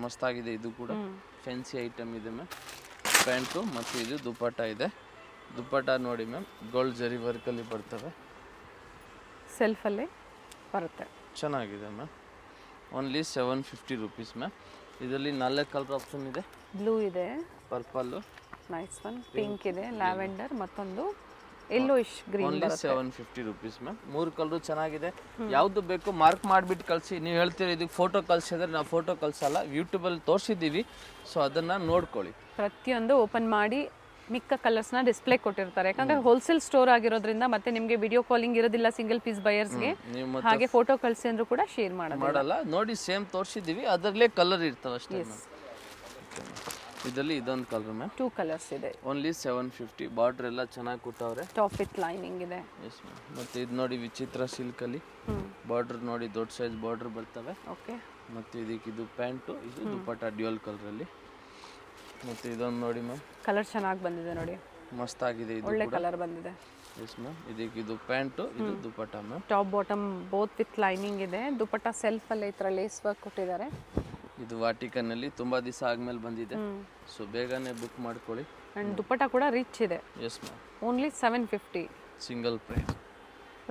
ಮಸ್ತಾಗಿದೆ ಇದು ಕೂಡ. ಫ್ಯಾನ್ಸಿ ಐಟಮ್ ಇದೆ ಮ್ಯಾಮ್. ಪ್ಯಾಂಟು ಮತ್ತು ಇದು ದುಪಟ್ಟ ಇದೆ. ದುಪಟ್ಟ ನೋಡಿ ಮ್ಯಾಮ್, ಗೋಲ್ಡ್ ಜರಿ ವರ್ಕಲ್ಲಿ ಬರ್ತವೆ, ಸೆಲ್ಫಲ್ಲೇ ಬರುತ್ತೆ. ಚೆನ್ನಾಗಿದೆ ಮ್ಯಾಮ್. Only 750 rupees ma'am. ಇದರಲ್ಲಿ 4 ಕಲರ್ ಆಪ್ಷನ್ ಇದೆ. ಬ್ಲೂ ಇದೆ, ಪರ್ಪಲ್ಲು, ನೈಸ್ ಒನ್, ಪಿಂಕ್ ಇದೆ, ಲ್ಯಾವೆಂಡರ್, ಮತ್ತೊಂದು yellowish green. Only 750 rupees ma'am. 3 colour ಚೆನ್ನಾಗಿದೆ. ಯಾವುದು ಬೇಕು ಮಾರ್ಕ್ ಮಾಡಿಬಿಟ್ಟು ಕಳಿಸಿ. ನೀವು ಹೇಳ್ತೀರಿ ಇದಕ್ಕೆ ಫೋಟೋ ಕಳಿಸಿದ್ರೆ ನಾವು ಫೋಟೋ ಕಳಿಸಲ್ಲ, ಯೂಟ್ಯೂಬಲ್ಲಿ ತೋರಿಸಿದ್ದೀವಿ. ಸೊ ಅದನ್ನು ನೋಡ್ಕೊಳ್ಳಿ. ಪ್ರತಿಯೊಂದು ಓಪನ್ ಮಾಡಿ ಮಿಕ್ಕ ಕಲರ್ಸ್ನ ಡಿಸ್ಪ್ಲೇ ಕೊಟ್ಟಿರ್ತಾರೆ. ಯಾಕಂದ್ರೆ ಹೋಲ್ಸೇಲ್ ಸ್ಟೋರ್ ಆಗಿರೋದ್ರಿಂದ ಮತ್ತೆ ನಿಮಗೆ ವಿಡಿಯೋ ಕಾಲಿಂಗ್ ಇರೋದಿಲ್ಲ ಸಿಂಗಲ್ ಪೀಸ್ ಬಯರ್ಸ್ಗೆ. ಹಾಗೆ ಫೋಟೋ ಕಳಿಸಿ ಅಂದ್ರೂ ಕೂಡ ಶೇರ್ ಮಾಡಲ್ಲ. ನೋಡಿ, ಸೇಮ್ ತೋರಿಸಿದ್ದೀವಿ, ಅದರಲ್ಲೇ ಕಲರ್ ಇರ್ತವೆ ಅಷ್ಟೇ ಮ್ಯಾಮ್. ಇದರಲ್ಲಿ ಇದೊಂದು ಕಲರ್ ಮ್ಯಾಮ್. 2 ಕಲರ್ಸ್ ಇದೆ. ಓನ್ಲಿ 750. ಬಾರ್ಡರ್ ಎಲ್ಲ ಚೆನ್ನಾಗಿ ಕೊಟ್ಟವ್ರೆ, ಟಾಪ್ ವಿತ್ ಲೈನಿಂಗ್ ಇದೆ. Yes ma'am. ಮತ್ತು ಇದು ನೋಡಿ, ವಿಚಿತ್ರ ಸಿಲ್ಕಲ್ಲಿ ಬಾರ್ಡರ್ ನೋಡಿ, ದೊಡ್ಡ ಸೈಜ್ ಬಾರ್ಡರ್ ಬರ್ತವೆ. ಓಕೆ, ಮತ್ತು ಇದಕ್ಕೆ ಇದು ಪ್ಯಾಂಟು, ಇದು ದುಪಟ್ಟ ಡ್ಯುಯಲ್ ಕಲರಲ್ಲಿ. ಮತ್ತು ಇದೊಂದು ನೋಡಿ ಮ್ಯಾಮ್, ಕಲರ್ ಚೆನ್ನಾಗಿ ಬಂದಿದೆ ನೋಡಿ, ಮಸ್ತಾಗಿದೆ ಇದು, ಒಳ್ಳೆ ಕಲರ್ ಬಂದಿದೆ. Yes ma'am. ಇದಕ್ಕೆ ಇದು ಪ್ಯಾಂಟು, ಇದು dupatta ma'am. Top bottom both with lining ಇದೆ. ದುಪಟ್ಟ ಸೆಲ್ಫ್ ಅಲ್ಲೇ ಈ ಥರ ಲೇಸ್ ವರ್ಕ್ ಕೊಟ್ಟಿದ್ದಾರೆ. ಇದು ವಾಟಿಕನ್ನಲ್ಲಿ ತುಂಬ ದಿವಸ ಆದ್ಮೇಲೆ ಬಂದಿದೆ. ಸೊ ಬೇಗನೆ ಬುಕ್ ಮಾಡ್ಕೊಳ್ಳಿ. ಅಂಡ್ ದುಪಟ್ಟ ಕೂಡ ರಿಚ್ ಇದೆ. Yes ma'am. Only 750. Single price.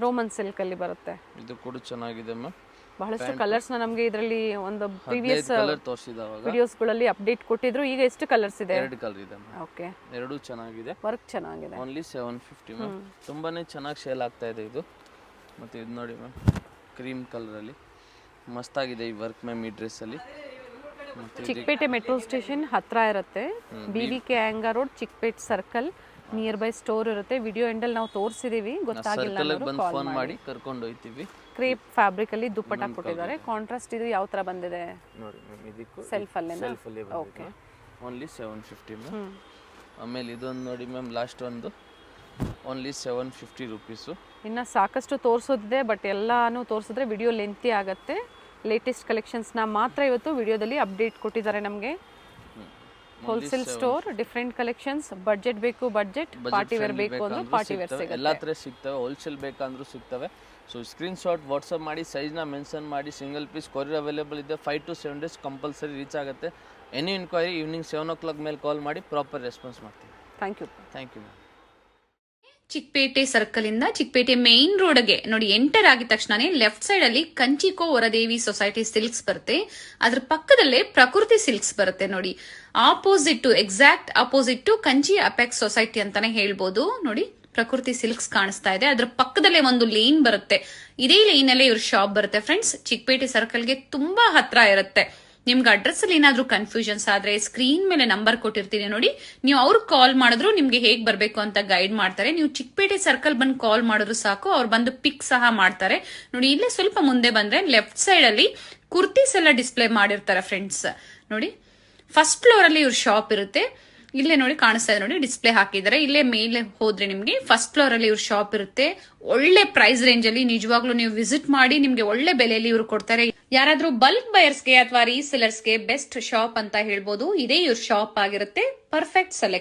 Roman silk ಅಲ್ಲಿ ಬರುತ್ತೆ. ಇದು ಕೂಡ ಚೆನ್ನಾಗಿದೆ ಮ್ಯಾಮ್. ಬಹಳಷ್ಟು ಕಲರ್ಸ್ ನಮಗೆ ಇದರಲ್ಲಿ ಒಂದು ಪ್ರೀವಿಯಸ್ ಕಲರ್ ತೋರಿಸಿದವಾಗ ವಿಡಿಯೋಸ್ಗಳಲ್ಲಿ ಅಪ್ಡೇಟ್ ಕೊಟ್ಟಿದ್ರು. ಈಗ ಎಷ್ಟು ಕಲರ್ಸ್ ಇದೆ? 2 ಕಲರ್ ಇದೆ ಮ್ಯಾಮ್. ಓಕೆ, ಎರಡು ಚೆನ್ನಾಗಿದೆ, ವರ್ಕ್ ಚೆನ್ನಾಗಿದೆ. Only 750 ma'am. ತುಂಬಾನೇ ಚೆನ್ನಾಗಿ ಸೇಲ್ ಆಗ್ತಾ ಇದೆ ಇದು. ಮತ್ತು ಇದು ನೋಡಿ ಮ್ಯಾಮ್, ಕ್ರೀಮ್ ಕಲರಲ್ಲಿ ಮಸ್ತಾಗಿದೆ ಈ ವರ್ಕ್ ಮ್ಯಾಮ್. ಈ ಡ್ರೆಸ್ಸಲ್ಲಿ ಚಿಕ್ಕಪೇಟೆ ಮೆಟ್ರೋ ಸ್ಟೇಷನ್ ಹತ್ರ ಇರುತ್ತೆ. BVK Iyengar road, Chickpet circle near by store ಇರುತ್ತೆ. ವಿಡಿಯೋ ಎಂಡಲ್ಲಿ ನಾವು ತೋರಿಸಿದೀವಿ, ಗೊತ್ತಾಗಿಲ್ಲ ಬಂದು ಫೋನ್ ಮಾಡಿ ಕರ್ಕೊಂಡು ಹೋಗ್ತೀವಿ. ಕ್ರೇಪ್ ಫ್ಯಾಬ್ರಿಕ್ ಅಲ್ಲಿ ದುಪಟ್ಟ ಕೊಟ್ಟಿದ್ದಾರೆ. ಕಾಂಟ್ರಾಸ್ಟ್ ಇದು ಯಾವ ತರ ಬಂದಿದೆ ನೋಡಿ ಮ್ಯಾಮ್. ಇದಕ್ಕೂ ಸೆಲ್ಫ್ ಅಲ್ಲೇ. Okay, only 750 ma'am. ಆಮೇಲೆ ಇದೊಂದು ನೋಡಿ ಮ್ಯಾಮ್, ಲಾಸ್ಟ್ ಒಂದು, ಓನ್ಲಿ 750 ರುಪೀಸು. ಇನ್ನು ಸಾಕಷ್ಟು ತೋರಿಸೋದಿದೆ, ಬಟ್ ಎಲ್ಲಾನು ತೋರಿಸಿದ್ರೆ ವಿಡಿಯೋ ಲೆಂತಿ ಆಗುತ್ತೆ. ಲೇಟೆಸ್ಟ್ ಕಲೆಕ್ಷನ್ಸ್ನ ಮಾತ್ರ ಇವತ್ತು ವಿಡಿಯೋದಲ್ಲಿ ಅಪ್ಡೇಟ್ ಕೊಟ್ಟಿದ್ದಾರೆ ನಮಗೆ. Wholesale store, different collections. Budget ಬೇಕು ಬಡ್ಜೆಟ್, ಪಾರ್ಟಿ ವೇರ್ ಬೇಕು ಅಂದ್ರೆ ಪಾರ್ಟಿ ವೇರ್ ಸಿಗುತ್ತೆ. ಎಲ್ಲ ಥರ ಸಿಗ್ತವೆ. ಹೋಲ್ಸೇಲ್ ಬೇಕಂದ್ರೂ ಸಿಗ್ತವೆ. ಸೊ ಸ್ಕ್ರೀನ್ ಶಾಟ್ ವಾಟ್ಸಪ್ ಮಾಡಿ, ಸೈಜ್ನ ಮೆನ್ಷನ್ ಮಾಡಿ. ಸಿಂಗಲ್ ಪೀಸ್ ಕೊರಿಯರ್ ಅವೈಲೇಬಲ್ ಇದೆ. 5 to 7 days ಕಂಪಲ್ಸರಿ ರೀಚ್ ಆಗುತ್ತೆ. ಎನಿ ಇನ್ಕ್ವೈರಿ ಈವ್ನಿಂಗ್ 7 o'clock ಮೇಲೆ ಕಾಲ್ ಮಾಡಿ, ಪ್ರಾಪರ್ ರೆಸ್ಪಾನ್ಸ್ ಮಾಡ್ತೀವಿ. Thank you ma'am. Chickpete circle ಇಂದ ಚಿಕ್ಕಪೇಟೆ ಮೇನ್ ರೋಡ್ಗೆ ನೋಡಿ ಎಂಟರ್ ಆಗಿದ ತಕ್ಷಣನೇ ಲೆಫ್ಟ್ ಸೈಡ್ ಅಲ್ಲಿ ಕಂಚಿಕೋ ವರದೇವಿ ಸೊಸೈಟಿ ಸಿಲ್ಕ್ಸ್ ಬರುತ್ತೆ. ಅದ್ರ ಪಕ್ಕದಲ್ಲೇ ಪ್ರಕೃತಿ ಸಿಲ್ಕ್ಸ್ ಬರುತ್ತೆ ನೋಡಿ. Exact opposite to Kanchi apex society ಅಂತಾನೆ ಹೇಳ್ಬೋದು. ನೋಡಿ, ಪ್ರಕೃತಿ ಸಿಲ್ಕ್ಸ್ ಕಾಣಿಸ್ತಾ ಇದೆ. ಅದ್ರ ಪಕ್ಕದಲ್ಲೇ ಒಂದು ಲೇನ್ ಬರುತ್ತೆ. ಇದೇ ಲೈನ್ ಅಲ್ಲೇ ಇವ್ರ ಶಾಪ್ ಬರುತ್ತೆ ಫ್ರೆಂಡ್ಸ್. ಚಿಕ್ಕಪೇಟೆ ಸರ್ಕಲ್ಗೆ ತುಂಬಾ ಹತ್ರ ಇರುತ್ತೆ. ನಿಮ್ಗೆ ಅಡ್ರೆಸ್ ಅಲ್ಲಿ ಏನಾದ್ರೂ ಕನ್ಫ್ಯೂಷನ್ಸ್ ಆದ್ರೆ ಸ್ಕ್ರೀನ್ ಮೇಲೆ ನಂಬರ್ ಕೊಟ್ಟಿರ್ತೀನಿ ನೋಡಿ, ನೀವು ಅವ್ರಿಗೆ ಕಾಲ್ ಮಾಡಿದ್ರು ನಿಮ್ಗೆ ಹೇಗ್ ಬರ್ಬೇಕು ಅಂತ ಗೈಡ್ ಮಾಡ್ತಾರೆ. ನೀವು ಚಿಕ್ಕಪೇಟೆ ಸರ್ಕಲ್ ಬಂದು ಕಾಲ್ ಮಾಡಿದ್ರು ಸಾಕು, ಅವ್ರು ಬಂದು ಪಿಕ್ ಸಹ ಮಾಡ್ತಾರೆ. ನೋಡಿ ಇಲ್ಲೇ ಸ್ವಲ್ಪ ಮುಂದೆ ಬಂದ್ರೆ ಲೆಫ್ಟ್ ಸೈಡ್ ಅಲ್ಲಿ ಕುರ್ತೀಸ್ ಎಲ್ಲ ಡಿಸ್ಪ್ಲೇ ಮಾಡಿರ್ತಾರೆ ಫ್ರೆಂಡ್ಸ್. ನೋಡಿ ಫಸ್ಟ್ ಫ್ಲೋರ್ ಅಲ್ಲಿ ಇವ್ರ ಶಾಪ್ ಇರುತ್ತೆ. ಇಲ್ಲೇ ನೋಡಿ ಕಾಣಿಸ್ತಾ ಇದೆ ನೋಡಿ, ಡಿಸ್ಪ್ಲೇ ಹಾಕಿದ್ದಾರೆ. ಇಲ್ಲೇ ಮೇಲೆ ಹೋದ್ರೆ ನಿಮ್ಗೆ ಫಸ್ಟ್ ಫ್ಲೋರ್ ಅಲ್ಲಿ ಇವ್ರ ಶಾಪ್ ಇರುತ್ತೆ. ಒಳ್ಳೆ ಪ್ರೈಸ್ ರೇಂಜ್ ಅಲ್ಲಿ ನಿಜವಾಗ್ಲೂ ನೀವು ವಿಸಿಟ್ ಮಾಡಿ, ನಿಮ್ಗೆ ಒಳ್ಳೆ ಬೆಲೆಯಲ್ಲಿ ಇವ್ರು ಕೊಡ್ತಾರೆ. ಯಾರಾದ್ರೂ ಬಲ್ಕ್ ಬಯರ್ಸ್ಗೆ ಅಥವಾ ರೀಸೆಲರ್ಸ್ಗೆ ಬೆಸ್ಟ್ ಶಾಪ್ ಅಂತ ಹೇಳ್ಬೋದು. ಇದೇ ಇವ್ರ ಶಾಪ್ ಆಗಿರುತ್ತೆ. Perfect selection.